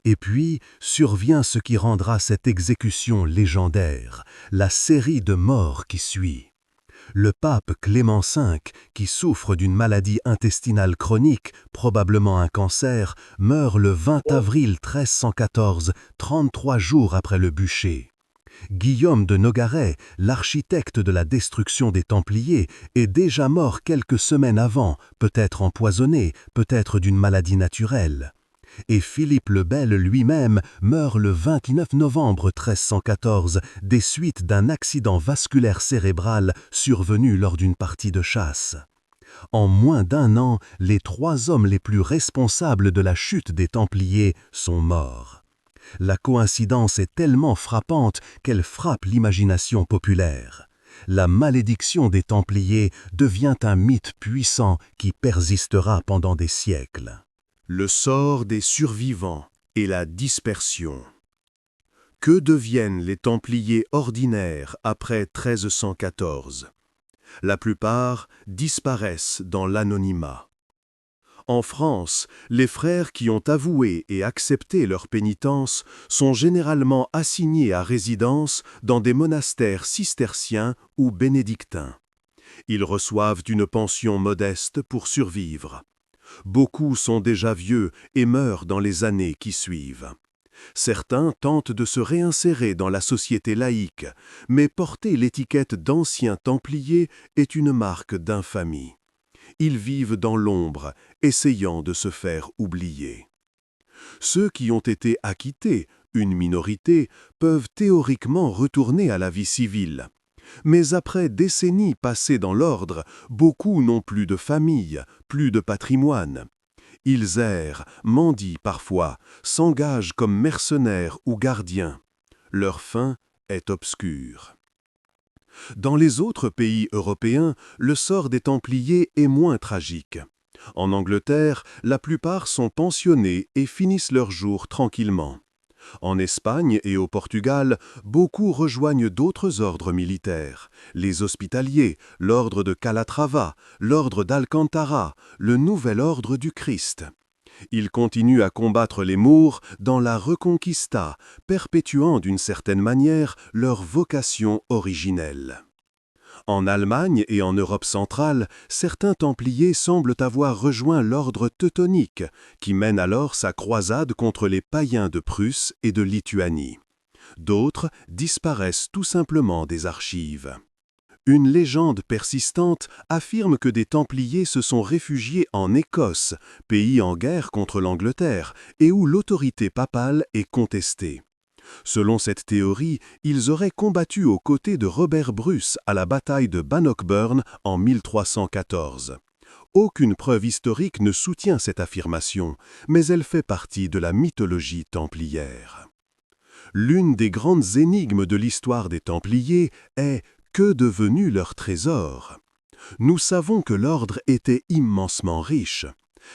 Et puis survient ce qui rendra cette exécution légendaire, la série de morts qui suit. Le pape Clément V, qui souffre d'une maladie intestinale chronique, probablement un cancer, meurt le 20 avril 1314, 33 jours après le bûcher. Guillaume de Nogaret, l'architecte de la destruction des Templiers, est déjà mort quelques semaines avant, peut-être empoisonné, peut-être d'une maladie naturelle. Et Philippe le Bel lui-même meurt le 29 novembre 1314 des suites d'un accident vasculaire cérébral survenu lors d'une partie de chasse. En moins d'1 an, les 3 hommes les plus responsables de la chute des Templiers sont morts. La coïncidence est tellement frappante qu'elle frappe l'imagination populaire. La malédiction des Templiers devient un mythe puissant qui persistera pendant des siècles. Le sort des survivants et la dispersion. Que deviennent les Templiers ordinaires après 1314? La plupart disparaissent dans l'anonymat. En France, les frères qui ont avoué et accepté leur pénitence sont généralement assignés à résidence dans des monastères cisterciens ou bénédictins. Ils reçoivent une pension modeste pour survivre. Beaucoup sont déjà vieux et meurent dans les années qui suivent. Certains tentent de se réinsérer dans la société laïque, mais porter l'étiquette d'anciens Templiers est une marque d'infamie. Ils vivent dans l'ombre, essayant de se faire oublier. Ceux qui ont été acquittés, une minorité, peuvent théoriquement retourner à la vie civile. Mais après décennies passées dans l'ordre, beaucoup n'ont plus de famille, plus de patrimoine. Ils errent, mendient parfois, s'engagent comme mercenaires ou gardiens. Leur fin est obscure. Dans les autres pays européens, le sort des Templiers est moins tragique. En Angleterre, la plupart sont pensionnés et finissent leurs jours tranquillement. En Espagne et au Portugal, beaucoup rejoignent d'autres ordres militaires, les Hospitaliers, l'ordre de Calatrava, l'ordre d'Alcantara, le Nouvel Ordre du Christ. Ils continuent à combattre les Moors dans la Reconquista, perpétuant d'une certaine manière leur vocation originelle. En Allemagne et en Europe centrale, certains Templiers semblent avoir rejoint l'ordre teutonique, qui mène alors sa croisade contre les païens de Prusse et de Lituanie. D'autres disparaissent tout simplement des archives. Une légende persistante affirme que des Templiers se sont réfugiés en Écosse, pays en guerre contre l'Angleterre, et où l'autorité papale est contestée. Selon cette théorie, ils auraient combattu aux côtés de Robert Bruce à la bataille de Bannockburn en 1314. Aucune preuve historique ne soutient cette affirmation, mais elle fait partie de la mythologie templière. L'une des grandes énigmes de l'histoire des Templiers est « que devenu leur trésor ?» Nous savons que l'ordre était immensement riche.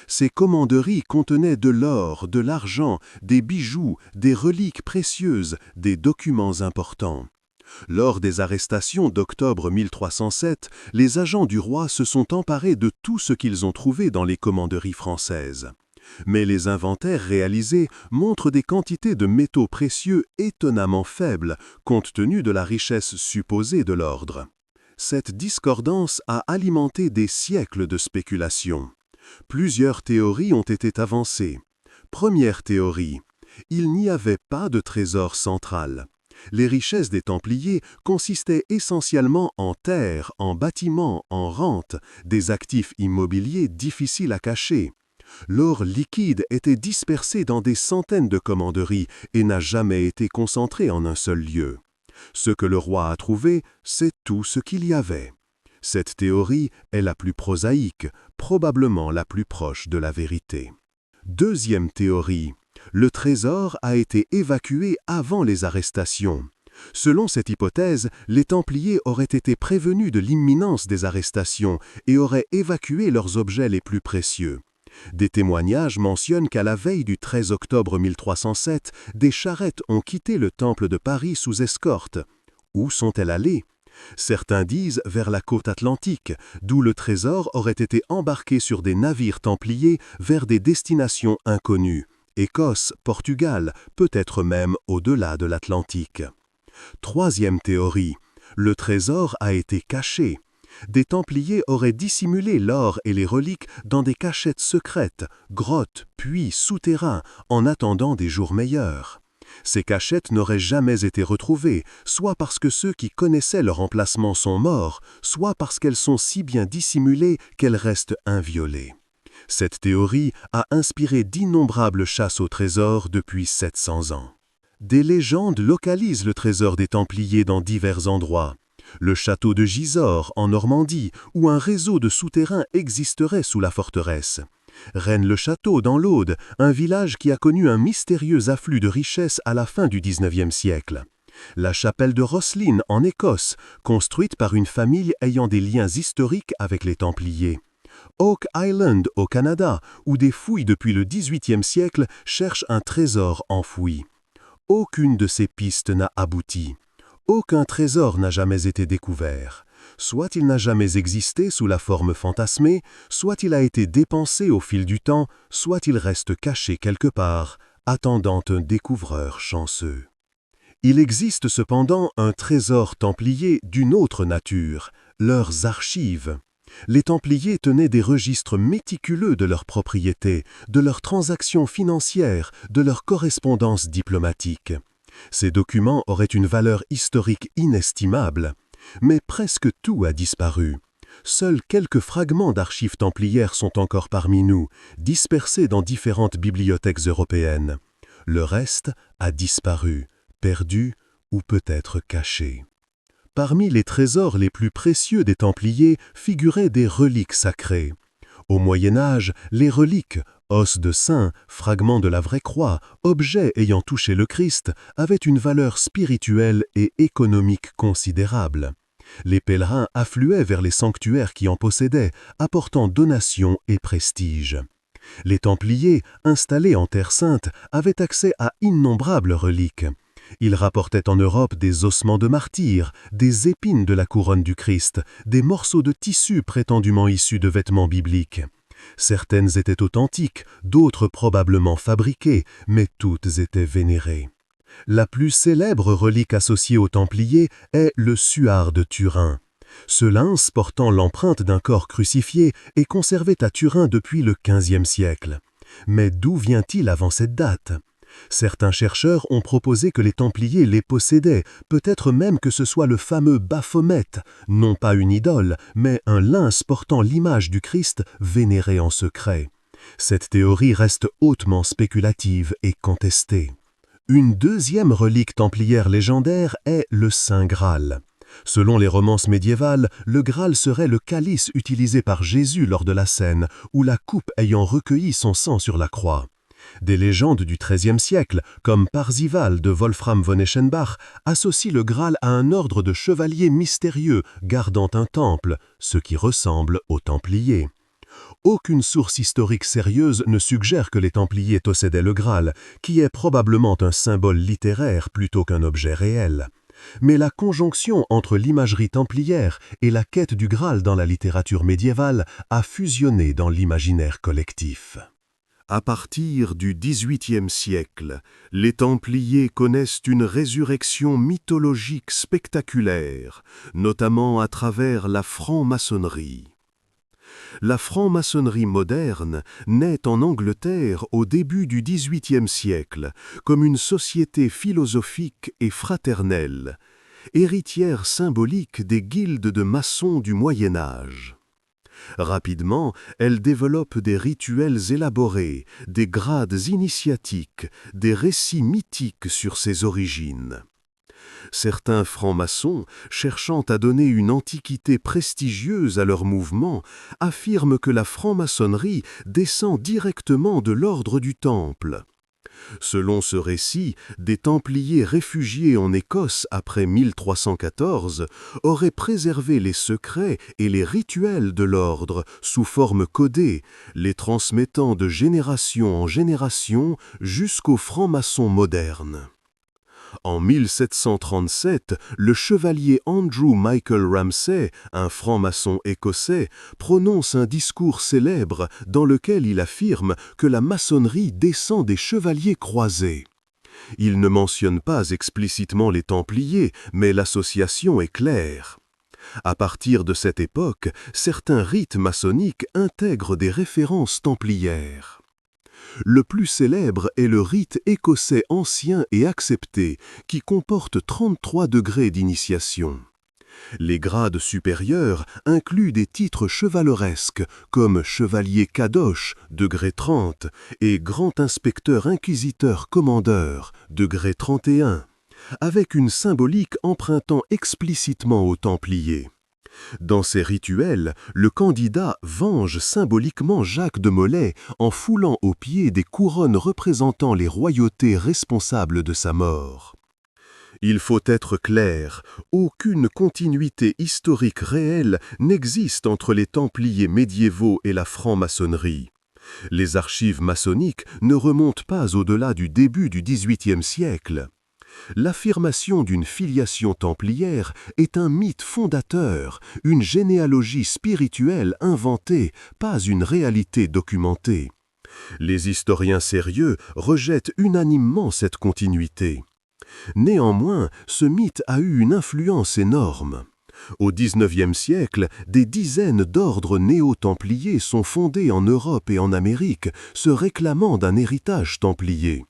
Ces commanderies contenaient de l'or, de l'argent, des bijoux, des reliques précieuses, des documents importants. Lors des arrestations d'octobre 1307, les agents du roi se sont emparés de tout ce qu'ils ont trouvé dans les commanderies françaises. Mais les inventaires réalisés montrent des quantités de métaux précieux étonnamment faibles, compte tenu de la richesse supposée de l'ordre. Cette discordance a alimenté des siècles de spéculations. Plusieurs théories ont été avancées. Première théorie, il n'y avait pas de trésor central. Les richesses des Templiers consistaient essentiellement en terres, en bâtiments, en rentes, des actifs immobiliers difficiles à cacher. L'or liquide était dispersé dans des centaines de commanderies et n'a jamais été concentré en un seul lieu. Ce que le roi a trouvé, c'est tout ce qu'il y avait. Cette théorie est la plus prosaïque, probablement la plus proche de la vérité. Deuxième théorie, le trésor a été évacué avant les arrestations. Selon cette hypothèse, les Templiers auraient été prévenus de l'imminence des arrestations et auraient évacué leurs objets les plus précieux. Des témoignages mentionnent qu'à la veille du 13 octobre 1307, des charrettes ont quitté le temple de Paris sous escorte. Où sont-elles allées ? Certains disent vers la côte atlantique, d'où le trésor aurait été embarqué sur des navires templiers vers des destinations inconnues, Écosse, Portugal, peut-être même au-delà de l'Atlantique. Troisième théorie, le trésor a été caché. Des Templiers auraient dissimulé l'or et les reliques dans des cachettes secrètes, grottes, puits, souterrains, en attendant des jours meilleurs. Ces cachettes n'auraient jamais été retrouvées, soit parce que ceux qui connaissaient leur emplacement sont morts, soit parce qu'elles sont si bien dissimulées qu'elles restent inviolées. Cette théorie a inspiré d'innombrables chasses au trésor depuis 700 ans. Des légendes localisent le trésor des Templiers dans divers endroits. Le château de Gisors, en Normandie, où un réseau de souterrains existerait sous la forteresse. Rennes-le-Château, dans l'Aude, un village qui a connu un mystérieux afflux de richesses à la fin du XIXe siècle. La chapelle de Rosslyn, en Écosse, construite par une famille ayant des liens historiques avec les Templiers. Oak Island, au Canada, où des fouilles depuis le XVIIIe siècle cherchent un trésor enfoui. Aucune de ces pistes n'a abouti. Aucun trésor n'a jamais été découvert. Soit il n'a jamais existé sous la forme fantasmée, soit il a été dépensé au fil du temps, soit il reste caché quelque part, attendant un découvreur chanceux. Il existe cependant un trésor templier d'une autre nature, leurs archives. Les Templiers tenaient des registres méticuleux de leurs propriétés, de leurs transactions financières, de leurs correspondances diplomatiques. Ces documents auraient une valeur historique inestimable, mais presque tout a disparu. Seuls quelques fragments d'archives templières sont encore parmi nous, dispersés dans différentes bibliothèques européennes. Le reste a disparu, perdu ou peut-être caché. Parmi les trésors les plus précieux des Templiers figuraient des reliques sacrées. Au Moyen Âge, les reliques, os de saints, fragments de la vraie croix, objets ayant touché le Christ, avaient une valeur spirituelle et économique considérable. Les pèlerins affluaient vers les sanctuaires qui en possédaient, apportant donations et prestige. Les Templiers, installés en Terre Sainte, avaient accès à innombrables reliques. Ils rapportaient en Europe des ossements de martyrs, des épines de la couronne du Christ, des morceaux de tissu prétendument issus de vêtements bibliques. Certaines étaient authentiques, d'autres probablement fabriquées, mais toutes étaient vénérées. La plus célèbre relique associée aux Templiers est le suard de Turin. Ce lince portant l'empreinte d'un corps crucifié est conservé à Turin depuis le XVe siècle. Mais d'où vient-il avant cette date ? Certains chercheurs ont proposé que les Templiers les possédaient, peut-être même que ce soit le fameux Baphomet, non pas une idole, mais un lince portant l'image du Christ vénéré en secret. Cette théorie reste hautement spéculative et contestée. Une deuxième relique templière légendaire est le Saint Graal. Selon les romances médiévales, le Graal serait le calice utilisé par Jésus lors de la scène, ou la coupe ayant recueilli son sang sur la croix. Des légendes du XIIIe siècle, comme Parzival de Wolfram von Eschenbach, associent le Graal à un ordre de chevaliers mystérieux gardant un temple, ce qui ressemble aux Templiers. Aucune source historique sérieuse ne suggère que les Templiers possédaient le Graal, qui est probablement un symbole littéraire plutôt qu'un objet réel. Mais la conjonction entre l'imagerie templière et la quête du Graal dans la littérature médiévale a fusionné dans l'imaginaire collectif. À partir du XVIIIe siècle, les Templiers connaissent une résurrection mythologique spectaculaire, notamment à travers la franc-maçonnerie. La franc-maçonnerie moderne naît en Angleterre au début du XVIIIe siècle comme une société philosophique et fraternelle, héritière symbolique des guildes de maçons du Moyen Âge. Rapidement, elle développe des rituels élaborés, des grades initiatiques, des récits mythiques sur ses origines. Certains francs-maçons, cherchant à donner une antiquité prestigieuse à leur mouvement, affirment que la franc-maçonnerie descend directement de l'ordre du Temple. Selon ce récit, des Templiers réfugiés en Écosse après 1314 auraient préservé les secrets et les rituels de l'ordre sous forme codée, les transmettant de génération en génération jusqu'aux francs-maçons modernes. En 1737, le chevalier Andrew Michael Ramsay, un franc-maçon écossais, prononce un discours célèbre dans lequel il affirme que la maçonnerie descend des chevaliers croisés. Il ne mentionne pas explicitement les Templiers, mais l'association est claire. À partir de cette époque, certains rites maçonniques intègrent des références templières. Le plus célèbre est le rite écossais ancien et accepté, qui comporte 33 degrés d'initiation. Les grades supérieurs incluent des titres chevaleresques comme chevalier Kadosh, degré 30, et grand inspecteur inquisiteur commandeur, degré 31, avec une symbolique empruntant explicitement aux Templiers. Dans ces rituels, le candidat venge symboliquement Jacques de Molay en foulant aux pieds des couronnes représentant les royautés responsables de sa mort. Il faut être clair, aucune continuité historique réelle n'existe entre les Templiers médiévaux et la franc-maçonnerie. Les archives maçonniques ne remontent pas au-delà du début du XVIIIe siècle. L'affirmation d'une filiation templière est un mythe fondateur, une généalogie spirituelle inventée, pas une réalité documentée. Les historiens sérieux rejettent unanimement cette continuité. Néanmoins, ce mythe a eu une influence énorme. Au XIXe siècle, des dizaines d'ordres néo-templiers sont fondés en Europe et en Amérique, se réclamant d'un héritage templier.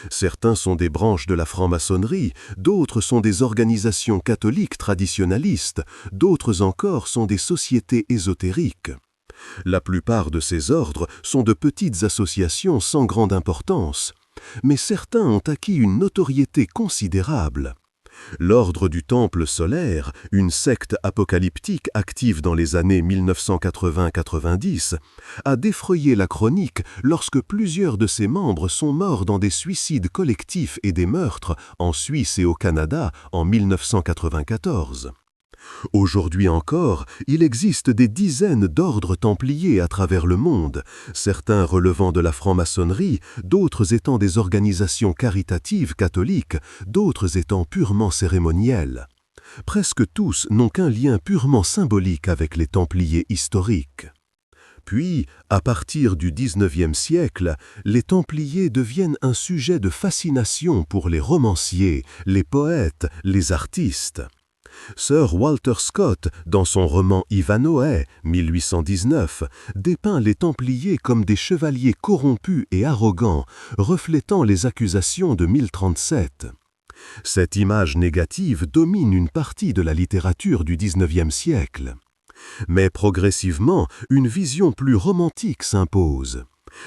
Certains sont des branches de la franc-maçonnerie, d'autres sont des organisations catholiques traditionalistes, d'autres encore sont des sociétés ésotériques. La plupart de ces ordres sont de petites associations sans grande importance, mais certains ont acquis une notoriété considérable. L'Ordre du Temple solaire, une secte apocalyptique active dans les années 1980-90, a défrayé la chronique lorsque plusieurs de ses membres sont morts dans des suicides collectifs et des meurtres en Suisse et au Canada en 1994. Aujourd'hui encore, il existe des dizaines d'ordres templiers à travers le monde, certains relevant de la franc-maçonnerie, d'autres étant des organisations caritatives catholiques, d'autres étant purement cérémonielles. Presque tous n'ont qu'un lien purement symbolique avec les templiers historiques. Puis, à partir du XIXe siècle, les templiers deviennent un sujet de fascination pour les romanciers, les poètes, les artistes. Sir Walter Scott, dans son roman Ivanhoe, 1819, dépeint les Templiers comme des chevaliers corrompus et arrogants, reflétant les accusations de 1037. Cette image négative domine une partie de la littérature du XIXe siècle. Mais progressivement, une vision plus romantique s'impose.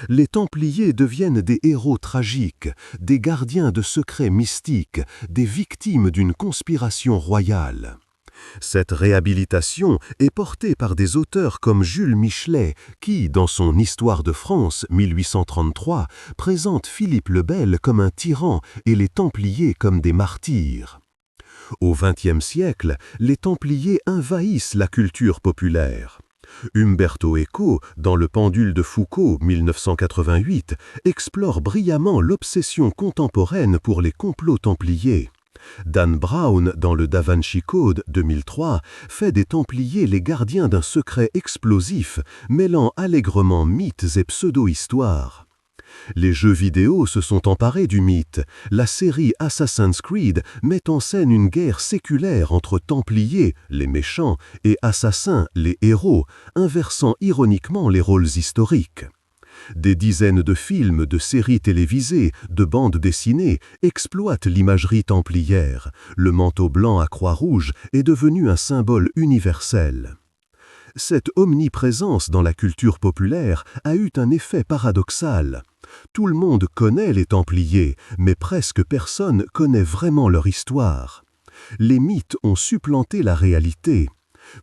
Les Templiers deviennent des héros tragiques, des gardiens de secrets mystiques, des victimes d'une conspiration royale. Cette réhabilitation est portée par des auteurs comme Jules Michelet, qui, dans son Histoire de France, 1833, présente Philippe le Bel comme un tyran et les Templiers comme des martyrs. Au XXe siècle, les Templiers envahissent la culture populaire. Umberto Eco, dans Le Pendule de Foucault, 1988, explore brillamment l'obsession contemporaine pour les complots templiers. Dan Brown, dans le Da Vinci Code, 2003, fait des Templiers les gardiens d'un secret explosif, mêlant allègrement mythes et pseudo-histoires. Les jeux vidéo se sont emparés du mythe. La série Assassin's Creed met en scène une guerre séculaire entre Templiers, les méchants, et assassins, les héros, inversant ironiquement les rôles historiques. Des dizaines de films, de séries télévisées, de bandes dessinées exploitent l'imagerie templière. Le manteau blanc à croix rouge est devenu un symbole universel. Cette omniprésence dans la culture populaire a eu un effet paradoxal. Tout le monde connaît les Templiers, mais presque personne connaît vraiment leur histoire. Les mythes ont supplanté la réalité.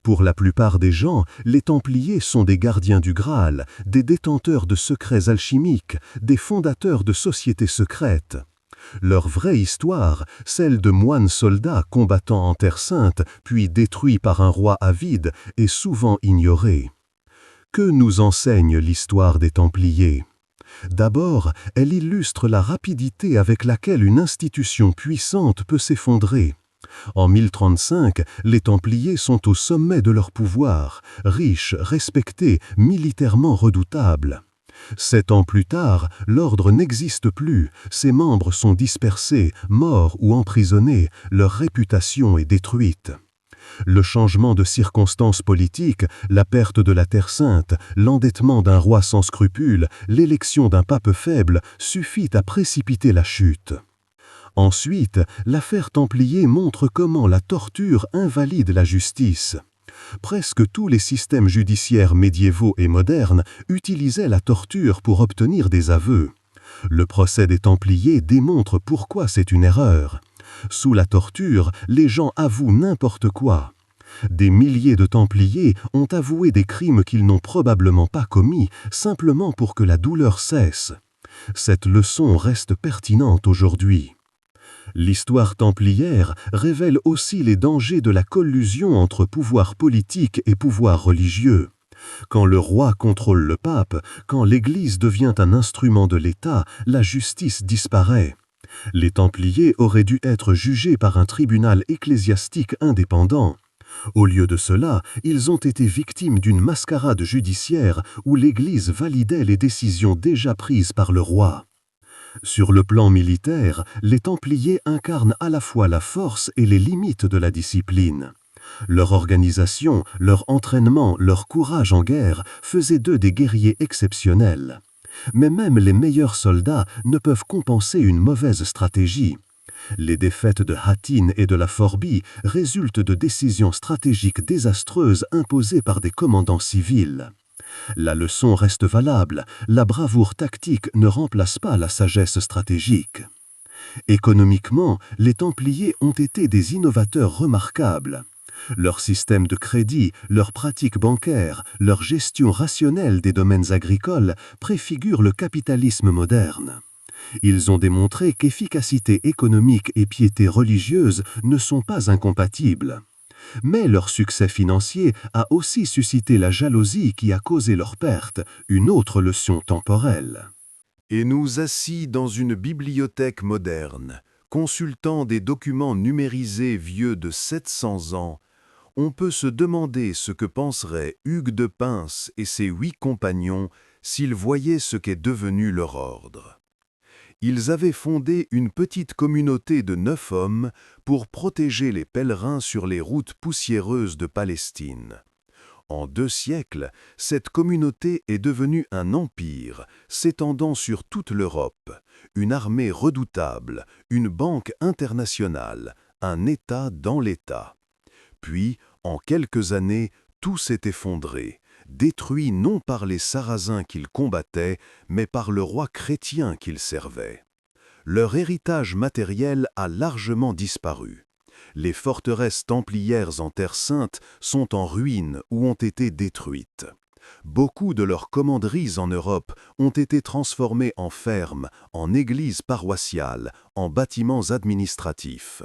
Pour la plupart des gens, les Templiers sont des gardiens du Graal, des détenteurs de secrets alchimiques, des fondateurs de sociétés secrètes. Leur vraie histoire, celle de moines soldats combattant en Terre Sainte, puis détruits par un roi avide, est souvent ignorée. Que nous enseigne l'histoire des Templiers ? D'abord, elle illustre la rapidité avec laquelle une institution puissante peut s'effondrer. En 1035, les Templiers sont au sommet de leur pouvoir, riches, respectés, militairement redoutables. 7 ans plus tard, l'ordre n'existe plus, ses membres sont dispersés, morts ou emprisonnés, leur réputation est détruite. Le changement de circonstances politiques, la perte de la Terre Sainte, l'endettement d'un roi sans scrupules, l'élection d'un pape faible suffit à précipiter la chute. Ensuite, l'affaire Templier montre comment la torture invalide la justice. Presque tous les systèmes judiciaires médiévaux et modernes utilisaient la torture pour obtenir des aveux. Le procès des Templiers démontre pourquoi c'est une erreur. Sous la torture, les gens avouent n'importe quoi. Des milliers de Templiers ont avoué des crimes qu'ils n'ont probablement pas commis, simplement pour que la douleur cesse. Cette leçon reste pertinente aujourd'hui. L'histoire templière révèle aussi les dangers de la collusion entre pouvoir politique et pouvoir religieux. Quand le roi contrôle le pape, quand l'Église devient un instrument de l'État, la justice disparaît. Les Templiers auraient dû être jugés par un tribunal ecclésiastique indépendant. Au lieu de cela, ils ont été victimes d'une mascarade judiciaire où l'Église validait les décisions déjà prises par le roi. Sur le plan militaire, les Templiers incarnent à la fois la force et les limites de la discipline. Leur organisation, leur entraînement, leur courage en guerre faisaient d'eux des guerriers exceptionnels. Mais même les meilleurs soldats ne peuvent compenser une mauvaise stratégie. Les défaites de Hattin et de la Forbie résultent de décisions stratégiques désastreuses imposées par des commandants civils. La leçon reste valable, la bravoure tactique ne remplace pas la sagesse stratégique. Économiquement, les Templiers ont été des innovateurs remarquables. Leur système de crédit, leurs pratiques bancaires, leur gestion rationnelle des domaines agricoles préfigurent le capitalisme moderne. Ils ont démontré qu'efficacité économique et piété religieuse ne sont pas incompatibles. Mais leur succès financier a aussi suscité la jalousie qui a causé leur perte, une autre leçon temporelle. Et nous assis dans une bibliothèque moderne, consultant des documents numérisés vieux de 700 ans, on peut se demander ce que penseraient Hugues de Pins et ses 8 compagnons s'ils voyaient ce qu'est devenu leur ordre. Ils avaient fondé une petite communauté de 9 hommes pour protéger les pèlerins sur les routes poussiéreuses de Palestine. En 2 siècles, cette communauté est devenue un empire s'étendant sur toute l'Europe, une armée redoutable, une banque internationale, un État dans l'État. Puis, en quelques années, tout s'est effondré, détruit non par les Sarrasins qu'ils combattaient, mais par le roi chrétien qu'ils servaient. Leur héritage matériel a largement disparu. Les forteresses templières en Terre Sainte sont en ruine ou ont été détruites. Beaucoup de leurs commanderies en Europe ont été transformées en fermes, en églises paroissiales, en bâtiments administratifs.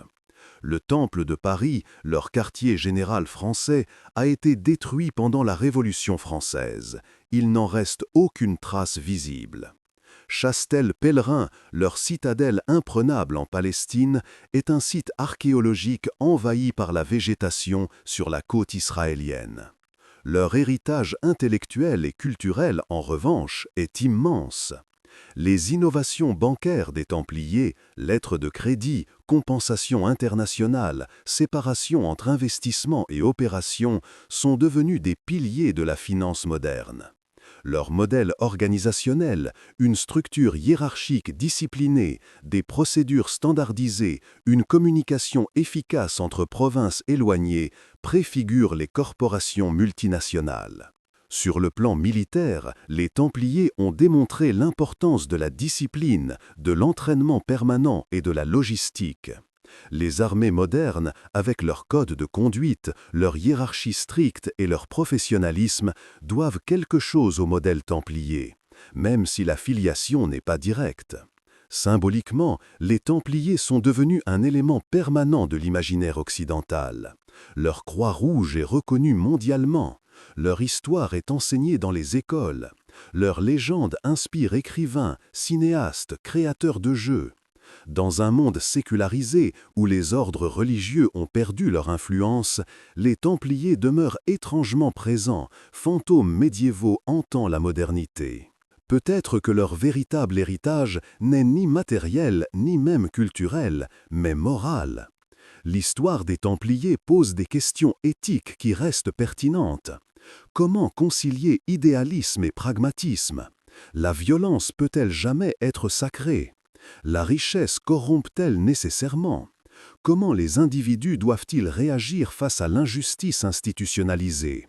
Le Temple de Paris, leur quartier général français, a été détruit pendant la Révolution française. Il n'en reste aucune trace visible. Chastel-Pèlerin, leur citadelle imprenable en Palestine, est un site archéologique envahi par la végétation sur la côte israélienne. Leur héritage intellectuel et culturel, en revanche, est immense. Les innovations bancaires des Templiers, lettres de crédit, compensation internationale, séparation entre investissement et opération, sont devenus des piliers de la finance moderne. Leur modèle organisationnel, une structure hiérarchique disciplinée, des procédures standardisées, une communication efficace entre provinces éloignées, préfigurent les corporations multinationales. Sur le plan militaire, les Templiers ont démontré l'importance de la discipline, de l'entraînement permanent et de la logistique. Les armées modernes, avec leur code de conduite, leur hiérarchie stricte et leur professionnalisme, doivent quelque chose au modèle templier, même si la filiation n'est pas directe. Symboliquement, les Templiers sont devenus un élément permanent de l'imaginaire occidental. Leur croix rouge est reconnue mondialement. Leur histoire est enseignée dans les écoles. Leur légende inspire écrivains, cinéastes, créateurs de jeux. Dans un monde sécularisé où les ordres religieux ont perdu leur influence, les Templiers demeurent étrangement présents, fantômes médiévaux hantant la modernité. Peut-être que leur véritable héritage n'est ni matériel ni même culturel, mais moral. L'histoire des Templiers pose des questions éthiques qui restent pertinentes. Comment concilier idéalisme et pragmatisme? La violence peut-elle jamais être sacrée? La richesse corrompt-elle nécessairement? Comment les individus doivent-ils réagir face à l'injustice institutionnalisée?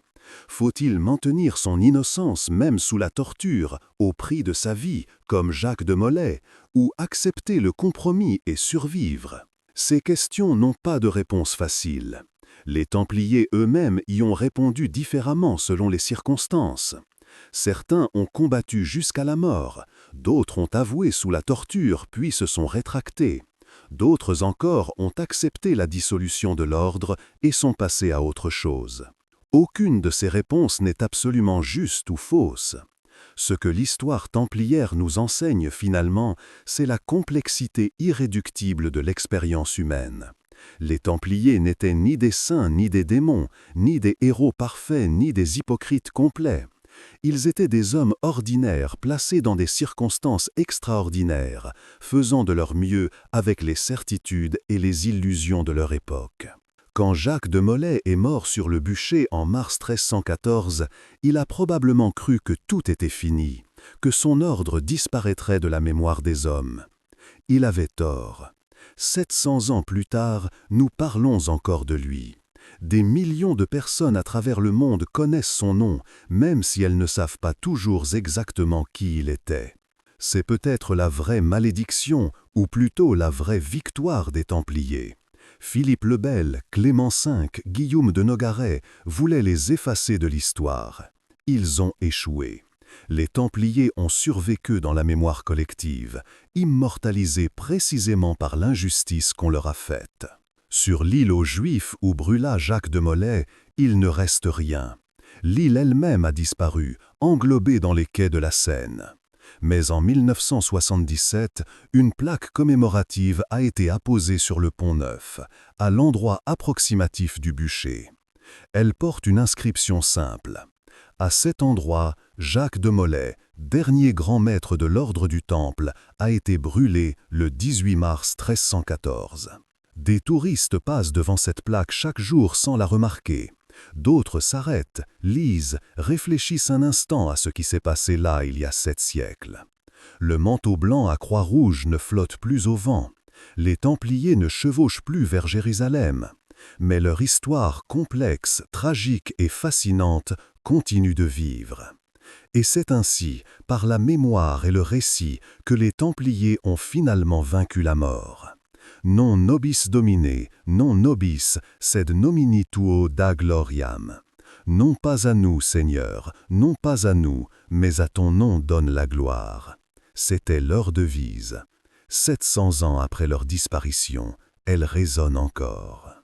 Faut-il maintenir son innocence même sous la torture, au prix de sa vie, comme Jacques de Molay, ou accepter le compromis et survivre? Ces questions n'ont pas de réponse facile. Les Templiers eux-mêmes y ont répondu différemment selon les circonstances. Certains ont combattu jusqu'à la mort, d'autres ont avoué sous la torture puis se sont rétractés. D'autres encore ont accepté la dissolution de l'ordre et sont passés à autre chose. Aucune de ces réponses n'est absolument juste ou fausse. Ce que l'histoire templière nous enseigne finalement, c'est la complexité irréductible de l'expérience humaine. Les Templiers n'étaient ni des saints ni des démons, ni des héros parfaits ni des hypocrites complets. Ils étaient des hommes ordinaires placés dans des circonstances extraordinaires, faisant de leur mieux avec les certitudes et les illusions de leur époque. Quand Jacques de Molay est mort sur le bûcher en mars 1314, il a probablement cru que tout était fini, que son ordre disparaîtrait de la mémoire des hommes. Il avait tort. 700 ans plus tard, nous parlons encore de lui. Des millions de personnes à travers le monde connaissent son nom, même si elles ne savent pas toujours exactement qui il était. C'est peut-être la vraie malédiction, ou plutôt la vraie victoire des Templiers. Philippe le Bel, Clément V, Guillaume de Nogaret voulaient les effacer de l'histoire. Ils ont échoué. Les Templiers ont survécu dans la mémoire collective, immortalisés précisément par l'injustice qu'on leur a faite. Sur l'île aux Juifs où brûla Jacques de Molay, il ne reste rien. L'île elle-même a disparu, englobée dans les quais de la Seine. Mais en 1977, une plaque commémorative a été apposée sur le Pont Neuf, à l'endroit approximatif du bûcher. Elle porte une inscription simple. À cet endroit, Jacques de Molay, dernier grand maître de l'ordre du Temple, a été brûlé le 18 mars 1314. Des touristes passent devant cette plaque chaque jour sans la remarquer. D'autres s'arrêtent, lisent, réfléchissent un instant à ce qui s'est passé là il y a 7 siècles. Le manteau blanc à croix rouge ne flotte plus au vent. Les Templiers ne chevauchent plus vers Jérusalem. Mais leur histoire complexe, tragique et fascinante continue de vivre. Et c'est ainsi, par la mémoire et le récit, que les Templiers ont finalement vaincu la mort. Non nobis Domine, non nobis, sed nomini tuo da gloriam. Non pas à nous, Seigneur, non pas à nous, mais à ton nom donne la gloire. C'était leur devise. 700 ans après leur disparition, elle résonne encore.